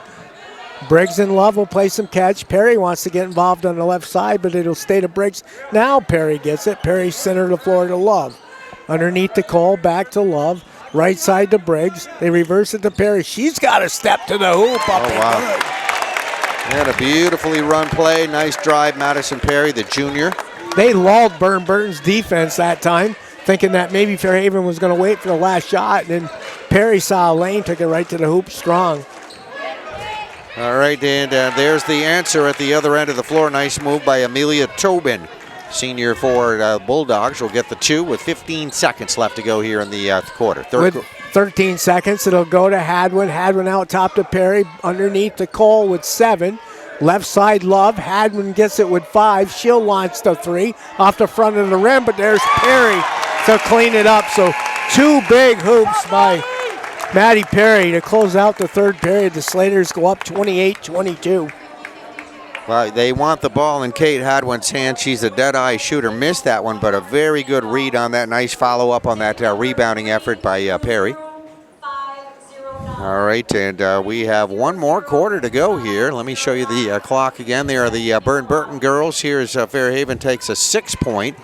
Briggs and Love will play some catch. Perry wants to get involved on the left side, but it'll stay to Briggs. Now Perry gets it. Perry center of the floor to Love. Underneath to Cole, back to Love. Right side to Briggs. They reverse it to Perry. She's got to step to the hoop. Up and wow. good. They had a beautifully run play. Nice drive, Madison Perry, the junior. They lulled Burr Burton's defense that time, thinking that maybe Fairhaven was going to wait for the last shot. And then Perry saw a lane, took it right to the hoop strong. All right, and there's the answer at the other end of the floor. Nice move by Amelia Tobin. Senior for Bulldogs will get the 2 with 15 seconds left to go here in the quarter. With 13 seconds, it'll go to Hadwin. Hadwin out top to Perry. Underneath to Cole with 7. Left side Love. Hadwin gets it with 5. She'll launch the 3 off the front of the rim, but there's Perry to clean it up. So 2 big hoops by Maddie Perry to close out the third period. The Slaters go up 28-22. Well, they want the ball in Kate Hadwin's hand. She's a dead-eye shooter. Missed that one, but a very good read on that. Nice follow-up on that rebounding effort by Perry. 5-0. All right, and we have one more quarter to go here. Let me show you the clock again. They are the Burr Burton girls. Here's Fairhaven takes a 6-point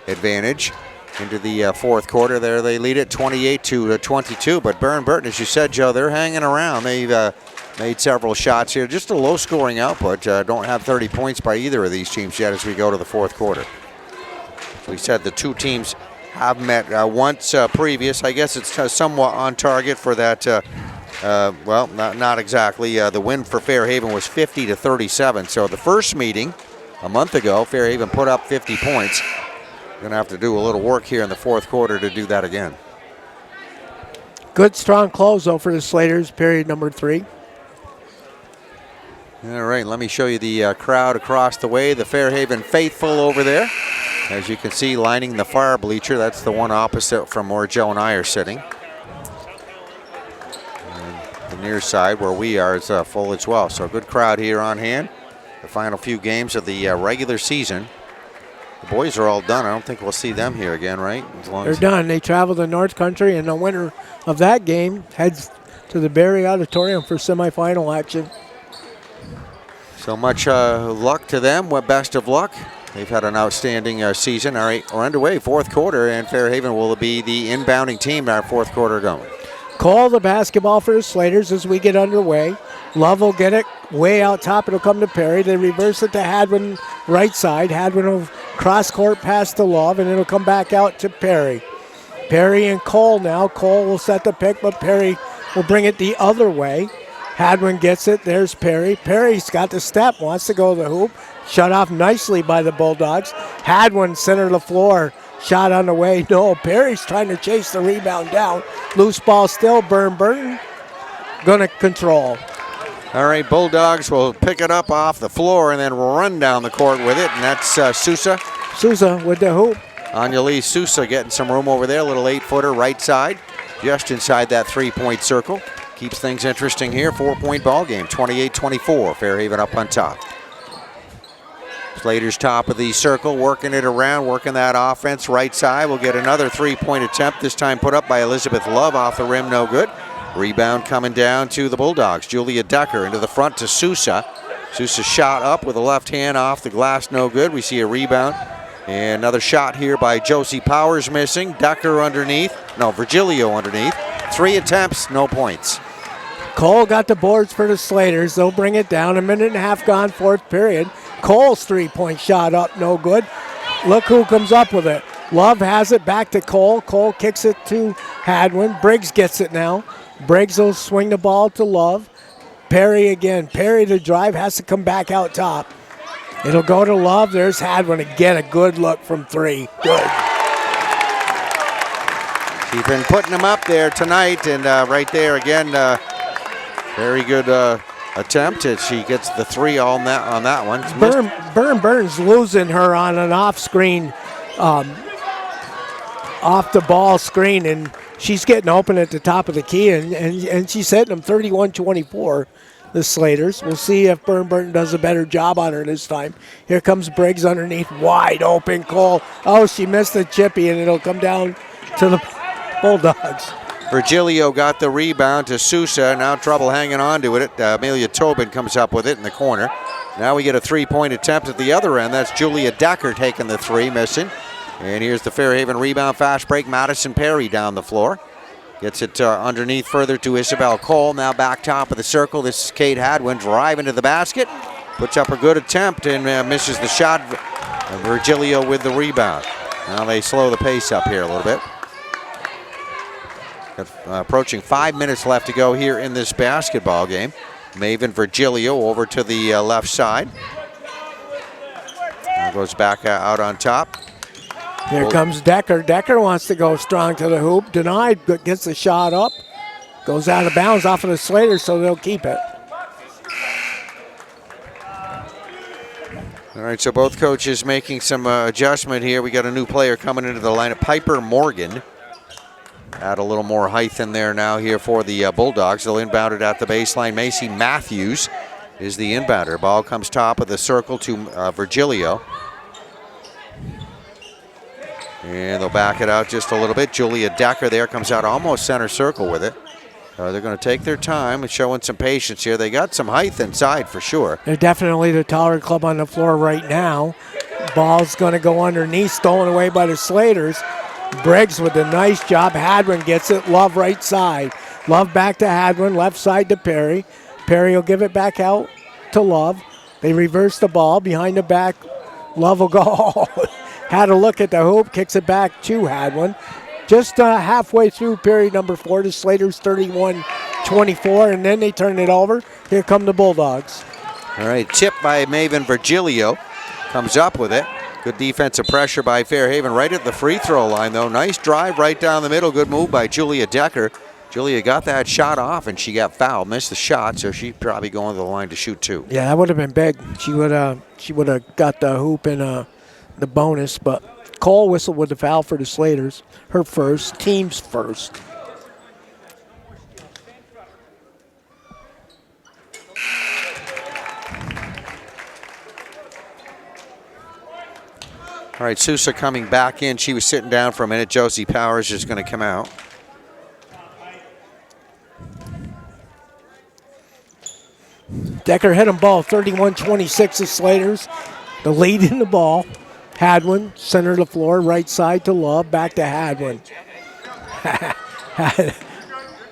advantage into the fourth quarter. There they lead it 28-22, but Burr Burton, as you said, Joe, they're hanging around. They've made several shots here. Just a low-scoring output. Don't have 30 points by either of these teams yet as we go to the fourth quarter. We said the two teams have met once previous. I guess it's somewhat on target for that. Well, not exactly. The win for Fairhaven was 50-37. So the first meeting a month ago, Fairhaven put up 50 points. Going to have to do a little work here in the fourth quarter to do that again. Good, strong close, though, for the Slaters, period number 3. All right, let me show you the crowd across the way. The Fairhaven faithful over there. As you can see, lining the far bleacher. That's the one opposite from where Joe and I are sitting. And the near side where we are is full as well. So a good crowd here on hand. The final few games of the regular season. The boys are all done. I don't think we'll see them here again, right? They're done. They travel to North Country, and the winner of that game heads to the Barrie Auditorium for semifinal action. So much luck to them. Well, best of luck. They've had an outstanding season. All right, we're underway, fourth quarter, and Fairhaven will be the inbounding team in our fourth quarter going. Call the basketball for the Slaters as we get underway. Love will get it way out top. It'll come to Perry. They reverse it to Hadwin right side. Hadwin will cross court pass to Love, and it'll come back out to Perry. Perry and Cole now. Cole will set the pick, but Perry will bring it the other way. Hadwin gets it. There's Perry. Perry's got the step, wants to go to the hoop. Shut off nicely by the Bulldogs. Hadwin center of the floor. Shot on the way. No, Perry's trying to chase the rebound down. Loose ball still. Burr Burton going to control. All right, Bulldogs will pick it up off the floor and then run down the court with it, and that's Sousa. Sousa with the hoop. Anjali Sousa getting some room over there. A little 8-footer right side, just inside that three-point circle. Keeps things interesting here. 4-point ball game, 28-24. Fairhaven up on top. Slater's top of the circle, working it around, working that offense right side. We'll get another three-point attempt, this time put up by Elizabeth Love off the rim, no good. Rebound coming down to the Bulldogs. Julia Decker into the front to Sousa. Sousa shot up with the left hand off the glass, no good. We see a rebound. And another shot here by Josie Powers missing. Decker underneath. No, Virgilio underneath. 3 attempts, no points. Cole got the boards for the Slaters. They'll bring it down. 1.5 minutes gone, fourth period. Cole's three-point shot up, no good. Look who comes up with it. Love has it back to Cole. Cole kicks it to Hadwin. Briggs gets it now. Briggs will swing the ball to Love. Perry again. Perry to drive, has to come back out top. It'll go to Love. There's Hadwin again. A good look from 3. Good. She's been putting them up there tonight, and right there again, very good attempt. She gets the 3 on that one. Burr Burton's losing her on an off-screen, off the ball screen, and she's getting open at the top of the key, and she's hitting them 31-24. The Slaters. We'll see if Burr Burton does a better job on her this time. Here comes Briggs underneath, wide open. Cole. Oh, she missed the chippy, and it'll come down to the Bulldogs. Virgilio got the rebound to Sousa. Now trouble hanging on to it. Amelia Tobin comes up with it in the corner. Now we get a 3-point attempt at the other end. That's Julia Decker taking the 3, missing. And here's the Fairhaven rebound, fast break. Madison Perry down the floor. Gets it underneath further to Isabel Cole. Now back top of the circle. This is Kate Hadwin driving to the basket. Puts up a good attempt and misses the shot. Virgilio with the rebound. Now they slow the pace up here a little bit. Approaching 5 minutes left to go here in this basketball game. Maven Virgilio over to the left side. Now goes back out on top. Here comes Decker. Decker wants to go strong to the hoop. Denied, but gets the shot up. Goes out of bounds off of the Slaters, so they'll keep it. All right, so both coaches making some adjustment here. We got a new player coming into the lineup, Piper Morgan. Add a little more height in there now here for the Bulldogs. They'll inbound it at the baseline. Macy Matthews is the inbounder. Ball comes top of the circle to Virgilio. And they'll back it out just a little bit. Julia Decker there comes out almost center circle with it. They're going to take their time and showing some patience here. They got some height inside for sure. They're definitely the taller club on the floor right now. Ball's going to go underneath, stolen away by the Slaters. Briggs with a nice job. Hadwin gets it. Love right side. Love back to Hadwin, left side to Perry. Perry will give it back out to Love. They reverse the ball behind the back. Love will go. Had a look at the hoop, kicks it back to Hadwin. Just halfway through period number 4, the Slaters 31-24, and then they turn it over. Here come the Bulldogs. All right, tip by Maven Virgilio. Comes up with it. Good defensive pressure by Fairhaven right at the free throw line, though. Nice drive right down the middle. Good move by Julia Decker. Julia got that shot off, and she got fouled. Missed the shot, so she's probably going to the line to shoot 2. Yeah, that would have been big. She would have got the hoop and the bonus, but Cole whistled with the foul for the Slaters. Her first, team's first. All right, Sousa coming back in. She was sitting down for a minute. Josie Powers is going to come out. Decker hit them both, 31-26 the Slaters. The lead in the ball. Hadwin, center of the floor, right side to Love, back to Hadwin.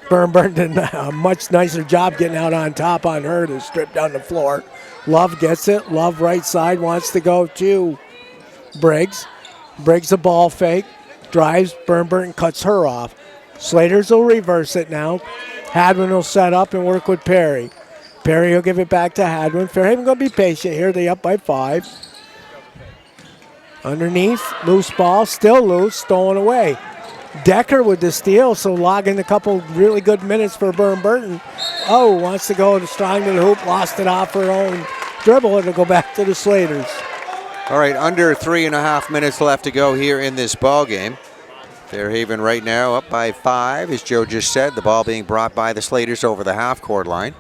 Burr Burton did a much nicer job getting out on top on her to strip down the floor. Love gets it. Love right side wants to go to Briggs. Briggs a ball fake. Drives. Burr Burton cuts her off. Slaters will reverse it now. Hadwin will set up and work with Perry. Perry will give it back to Hadwin. Fairhaven going to be patient here. They up by 5. Underneath, loose ball, still loose, stolen away. Decker with the steal, so logging a couple really good minutes for Burr Burton. Oh, wants to go strong to the hoop, lost it off her own dribble. It'll go back to the Slaters. All right, under 3.5 minutes left to go here in this ball game. Fairhaven right now up by 5, as Joe just said. The ball being brought by the Slaters over the half-court line.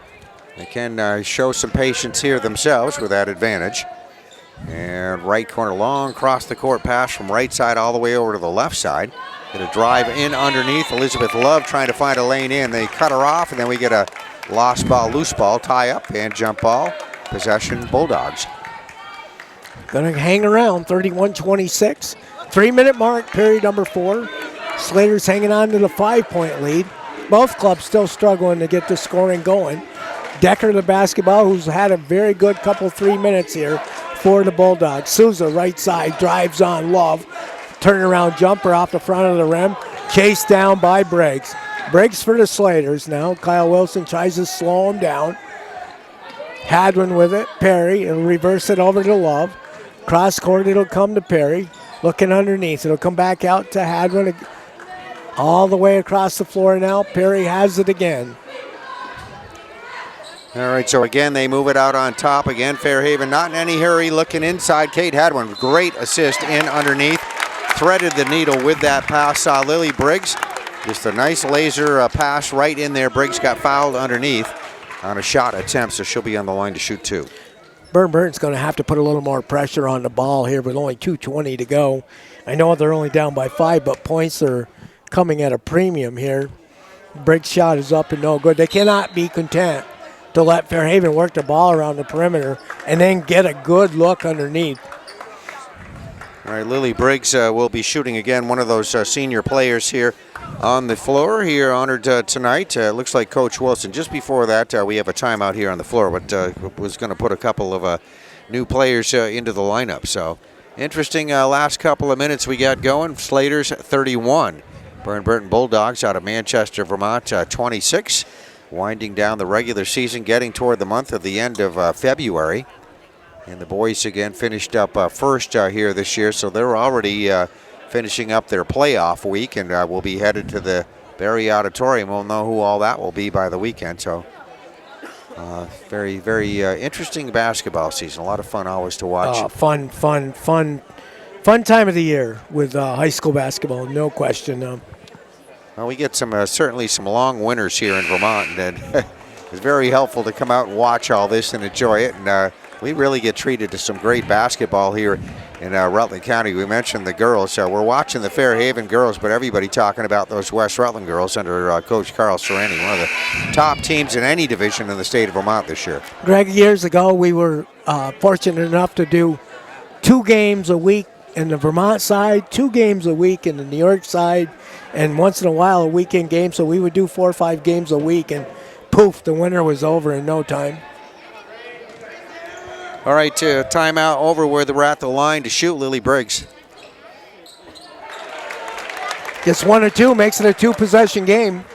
They can show some patience here themselves with that advantage. And right corner, long across the court pass from right side all the way over to the left side. Get a drive in underneath. Elizabeth Love trying to find a lane in. They cut her off, and then we get a lost ball, loose ball, tie up, and jump ball. Possession, Bulldogs. Going to hang around, 31-26. 3-minute mark, period number 4. Slaters hanging on to the 5-point lead. Both clubs still struggling to get the scoring going. Decker, the basketball, who's had a very good couple 3 minutes here for the Bulldogs. Souza, right side, drives on Love. Turnaround jumper off the front of the rim. Chased down by Briggs. Briggs for the Slaters now. Kyle Wilson tries to slow him down. Hadwin with it. Perry, it'll reverse it over to Love. Cross court, it'll come to Perry. Looking underneath. It'll come back out to Hadwin. All the way across the floor now. Perry has it again. All right, so again, they move it out on top. Again, Fairhaven not in any hurry, looking inside. Kate Hadwin, great assist in underneath. Threaded the needle with that pass. Lily Briggs, just a nice laser pass right in there. Briggs got fouled underneath on a shot attempt, so she'll be on the line to shoot 2. Burr Burton's going to have to put a little more pressure on the ball here with only 2:20 to go. I know they're only down by 5, but points are coming at a premium here. Briggs' shot is up and no good. They cannot be content to let Fairhaven work the ball around the perimeter and then get a good look underneath. All right, Lily Briggs will be shooting again, one of those senior players here on the floor, here honored tonight. Looks like Coach Wilson. Just before that, we have a timeout here on the floor, but was going to put a couple of new players into the lineup. So interesting last couple of minutes we got going. Slaters 31. Burr Burton Bulldogs out of Manchester, Vermont 26. Winding down the regular season, getting toward the month of the end of February. And the boys again finished up first here this year, so they're already finishing up their playoff week, and will be headed to the Barry Auditorium. We'll know who all that will be by the weekend. So very, very interesting basketball season. A lot of fun always to watch. Fun time of the year with high school basketball, no question. Well, we get some certainly some long winters here in Vermont, and It's very helpful to come out and watch all this and enjoy it. And we really get treated to some great basketball here in Rutland County. We mentioned the girls. We're watching the Fairhaven girls, but everybody talking about those West Rutland girls under Coach Carl Sereni, one of the top teams in any division in the state of Vermont this year. Greg, years ago, we were fortunate enough to do 2 games a week in the Vermont side, 2 games a week in the New York side, and once in a while a weekend game. So we would do 4 or 5 games a week, and poof, the winter was over in no time. All right, timeout over where they're at the line to shoot. Lily Briggs. Gets 1 or 2, makes it a 2-possession game.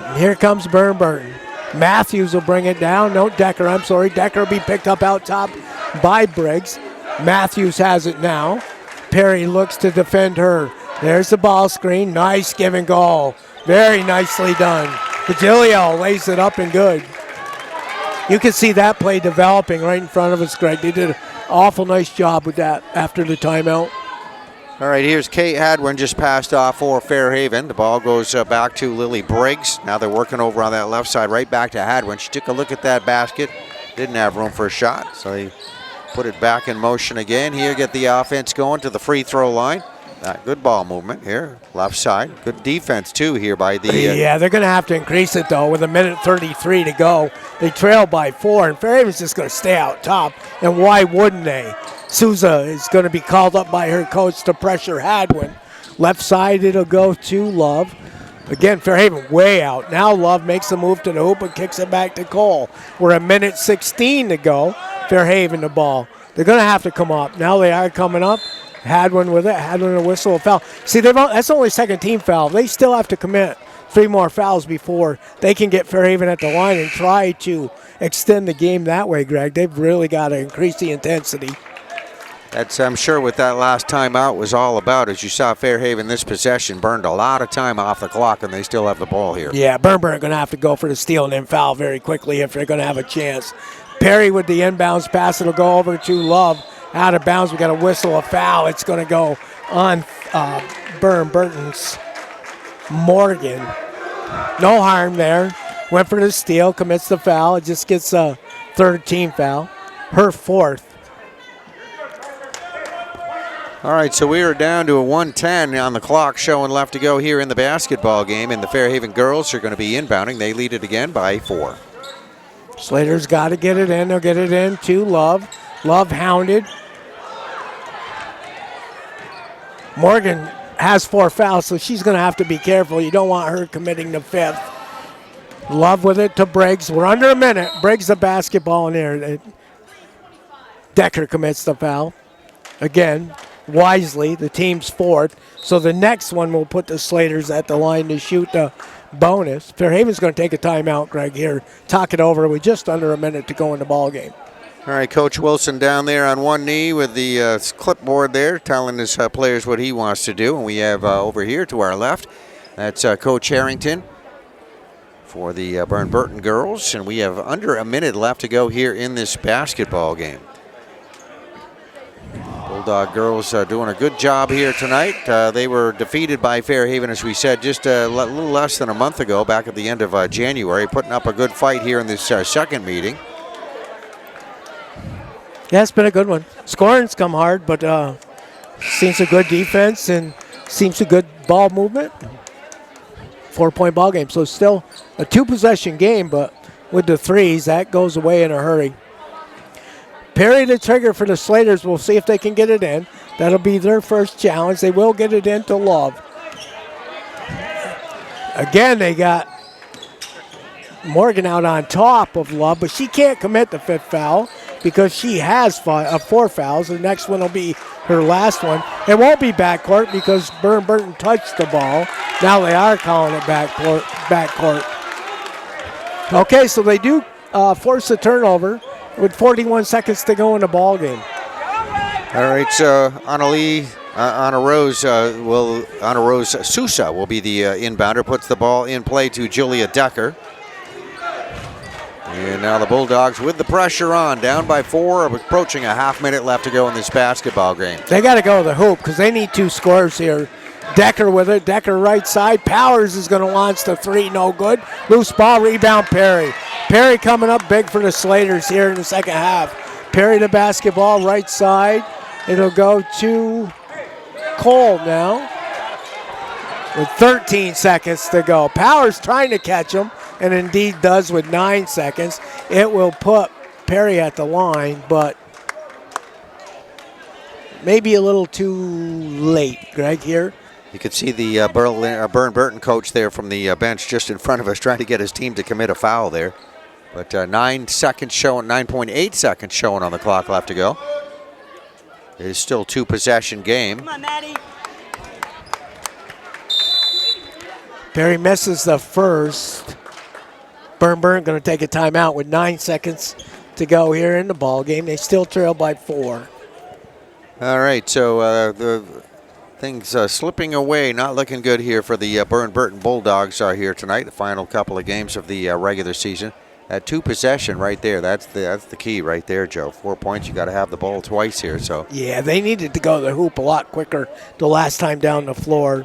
And here comes Burr Burton. Matthews will bring it down. No, Decker, I'm sorry. Decker will be picked up out top by Briggs. Matthews has it now. Perry looks to defend her. There's the ball screen. Nice give and go. Very nicely done. Padilio lays it up and good. You can see that play developing right in front of us, Greg. They did an awful nice job with that after the timeout. All right, here's Kate Hadwin just passed off for Fairhaven. The ball goes back to Lily Briggs. Now they're working over on that left side, right back to Hadwin. She took a look at that basket. Didn't have room for a shot, so they put it back in motion again. Here, get the offense going to the free throw line. Good ball movement here, left side. Good defense, too, here by the... yeah, they're going to have to increase it, though, with 1:33 to go. They trail by 4, and Fairhaven's just going to stay out top. And why wouldn't they? Souza is going to be called up by her coach to pressure Hadwin. Left side, it'll go to Love. Again, Fairhaven way out. Now Love makes the move to the hoop and kicks it back to Cole. We're 1:16 to go. Fairhaven the ball. They're going to have to come up. Now they are coming up. Hadwin with it. Hadwin a whistle, a foul. See, that's only second team foul. They still have to commit 3 more fouls before they can get Fairhaven at the line and try to extend the game that way, Greg. They've really got to increase the intensity. That's, I'm sure, what that last timeout was all about. As you saw, Fairhaven this possession burned a lot of time off the clock, and they still have the ball here. Yeah, Burr Burton going to have to go for the steal and then foul very quickly if they're going to have a chance. Perry with the inbounds pass. It'll go over to Love. Out of bounds. We got a whistle, a foul. It's going to go on Burr Burton's Morgan. No harm there. Went for the steal, commits the foul. It just gets a 3rd team foul. Her 4th. All right, so we are down to a 1:10 on the clock, showing left to go here in the basketball game, and the Fairhaven girls are going to be inbounding. They lead it again by 4. Slater's got to get it in. They'll get it in to Love. Love hounded. Morgan has 4 fouls, so she's going to have to be careful. You don't want her committing the 5th. Love with it to Briggs. We're under a minute. Briggs the basketball in there. Decker commits the foul. Again, wisely, the team's 4th. So the next one will put the Slaters at the line to shoot the bonus. Fairhaven's going to take a timeout, Greg, here. Talk it over with just under a minute to go in the ball game. All right, Coach Wilson down there on one knee with the clipboard there, telling his players what he wants to do. And we have over here to our left, that's Coach Harrington for the Burr Burton girls. And we have under a minute left to go here in this basketball game. Bulldog girls doing a good job here tonight. They were defeated by Fairhaven, as we said, just a little less than a month ago, back at the end of January, putting up a good fight here in this second meeting. Yeah, it's been a good one. Scoring's come hard, but seems a good defense and seems a good ball movement. 4-point ball game. So still a 2-possession game, but with the 3s, that goes away in a hurry. Perry the trigger for the Slaters. We'll see if they can get it in. That'll be their first challenge. They will get it into Love. Again, they got Morgan out on top of Love, but she can't commit the 5th foul because she has 4 fouls. The next one will be her last one. It won't be backcourt because Burr Burton touched the ball. Now they are calling it backcourt. Okay, so they do force a turnover with 41 seconds to go in the ball game. All right, so Anna Rose Sousa will be the inbounder, puts the ball in play to Julia Decker. And now the Bulldogs with the pressure on, down by 4, approaching a half minute left to go in this basketball game. They got to go to the hoop because they need 2 scores here Decker with it. Decker right side. Powers is going to launch the three. No good. Loose ball. Rebound Perry. Perry coming up big for the Slaters here in the second half. Perry the basketball right side. It'll go to Cole now with 13 seconds to go. Powers trying to catch him, and indeed does with 9 seconds. It will put Perry at the line, but maybe a little too late, Greg, here. You could see the Burr Burton coach there from the bench just in front of us trying to get his team to commit a foul there. But 9 seconds showing, 9.8 seconds showing on the clock left to go. It is still 2-possession game. Come on, Maddie. Perry misses the first. Burr Burton going to take a timeout with 9 seconds to go here in the ball game. They still trail by 4. All right, so the things slipping away, not looking good here for the Burr Burton Bulldogs here tonight. The final couple of games of the regular season. That 2-possession right there, that's the key right there, Joe. 4 points, you got to have the ball twice here. So yeah, they needed to go to the hoop a lot quicker the last time down the floor.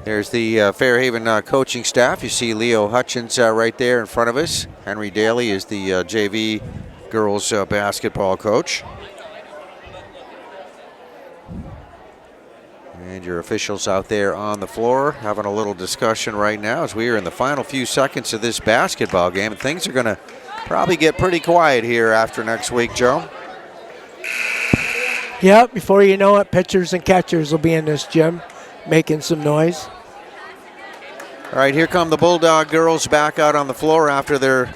There's the Fairhaven coaching staff. You see Leo Hutchins right there in front of us. Henry Daly is the JV girls basketball coach. And your officials out there on the floor having a little discussion right now as we are in the final few seconds of this basketball game. And things are going to probably get pretty quiet here after next week, Joe. Yep, before you know it, pitchers and catchers will be in this gym making some noise. All right, here come the Bulldog girls back out on the floor after their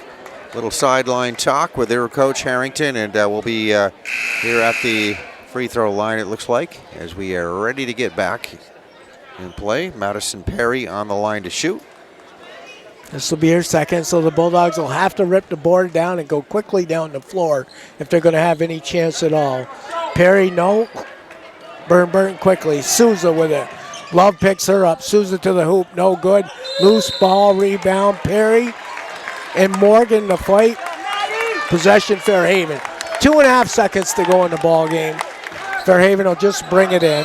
little sideline talk with their coach Harrington. And we'll be here at the free throw line, it looks like, as we are ready to get back in play. Madison Perry on the line to shoot. This will be her second, so the Bulldogs will have to rip the board down and go quickly down the floor if they're going to have any chance at all. Perry, no. Burr Burton quickly. Souza with it. Love picks her up. Souza to the hoop, no good. Loose ball, rebound. Perry and Morgan the fight. Possession Fairhaven. 2.5 seconds to go in the ball game. Fairhaven will just bring it in.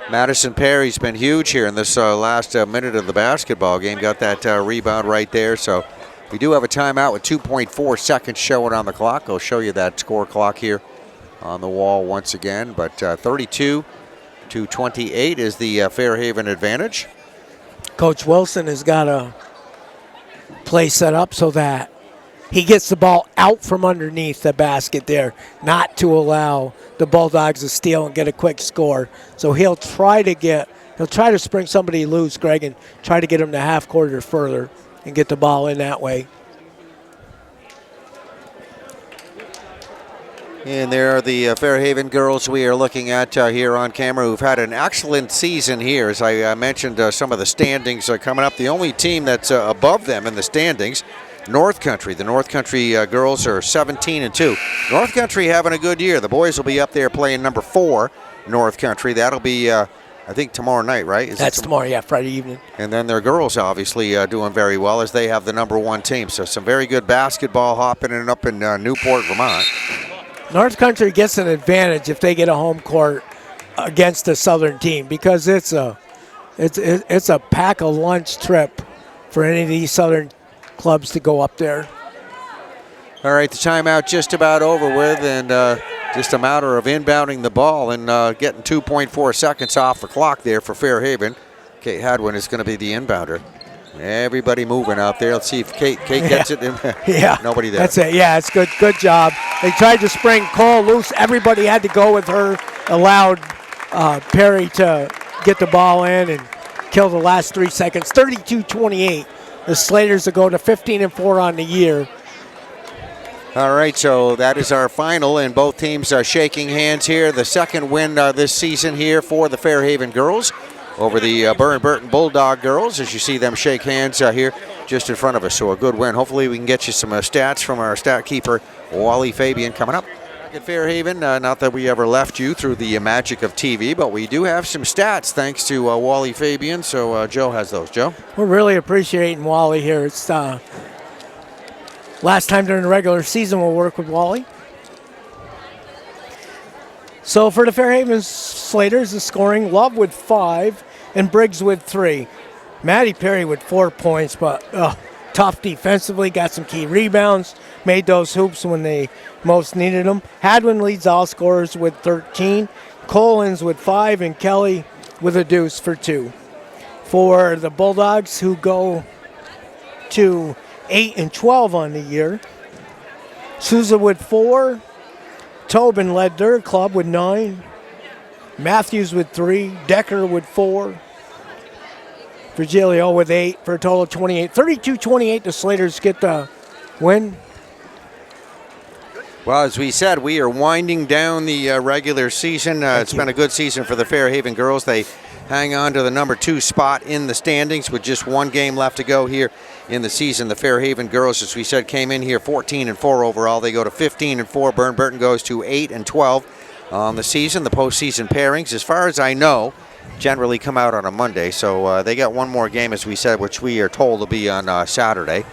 Madison Perry's been huge here in this last minute of the basketball game. Got that rebound right there. So we do have a timeout with 2.4 seconds showing on the clock. I'll show you that score clock here on the wall once again. But 32-28 is the Fairhaven advantage. Coach Wilson has got a play set up so that he gets the ball out from underneath the basket there, not to allow the Bulldogs to steal and get a quick score. So he'll try to spring somebody loose, Greg, and try to get him to half court or further and get the ball in that way. And there are the Fairhaven girls we are looking at here on camera who've had an excellent season here. As I mentioned, some of the standings are coming up. The only team that's above them in the standings, North Country. The North Country girls are 17-2. North Country having a good year. The boys will be up there playing number 4, North Country. That'll be, I think, tomorrow night, right? That's tomorrow, yeah, Friday evening. And then their girls obviously doing very well as they have the number 1 team. So some very good basketball happening up in Newport, Vermont. North Country gets an advantage if they get a home court against a Southern team because it's a pack a lunch trip for any of these Southern clubs to go up there. All right, the timeout just about over with, and just a matter of inbounding the ball and getting 2.4 seconds off the clock there for Fairhaven. Kate Hadwin is going to be the inbounder. Everybody moving out there. Let's see if Kate gets it. Yeah, nobody there. That's it. Yeah, it's good. Good job. They tried to spring Cole loose. Everybody had to go with her. Allowed Perry to get the ball in and kill the last 3 seconds. 32-28. The Slaters will go to 15-4 on the year. All right, so that is our final, and both teams are shaking hands here. The second win this season here for the Fairhaven girls over the Burr Burton Bulldog girls, as you see them shake hands here just in front of us. So a good win. Hopefully we can get you some stats from our stat keeper, Wally Fabian, coming up. At Fairhaven, not that we ever left you through the magic of TV, but we do have some stats thanks to Wally Fabian. So Joe has those. Joe? We're really appreciating Wally here. It's last time during the regular season we'll work with Wally. So for the Fairhaven Slaters, the scoring, Love with 5 and Briggs with 3. Maddie Perry with 4 points, but tough defensively, got some key rebounds, made those hoops when they most needed them. Hadwin leads all scorers with 13, Collins with 5, and Kelly with a deuce for 2. For the Bulldogs, who go to 8 and 12 on the year, Souza with 4, Tobin led their club with 9, Matthews with 3, Decker with 4, Virgilio with 8 for a total of 28. 32-28, the Slaters get the win. Well, as we said, we are winding down the regular season. It's been a good season for the Fairhaven girls. They hang on to the number 2 spot in the standings with just 1 game left to go here in the season. The Fairhaven girls, as we said, came in here 14 and 4 overall. They go to 15 and 4. Burr Burton goes to 8 and 12 on the season. The postseason pairings, as far as I know, generally come out on a Monday. So they got 1 more game, as we said, which we are told will be on Saturday.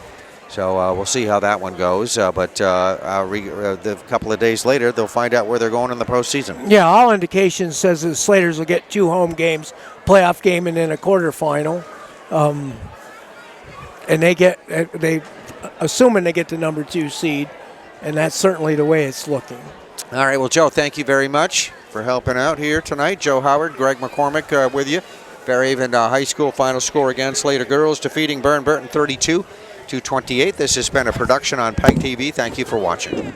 So we'll see how that one goes. But a couple of days later, they'll find out where they're going in the postseason. Yeah, all indications says the Slaters will get 2 home games, playoff game, and then a quarterfinal. And they assuming they get the number 2 seed, and that's certainly the way it's looking. All right, well, Joe, thank you very much for helping out here tonight. Joe Howard, Greg McCormick with you. Fairhaven High School final score again. Slater girls defeating Burr Burton 32-28. This has been a production on PEGTV. Thank you for watching.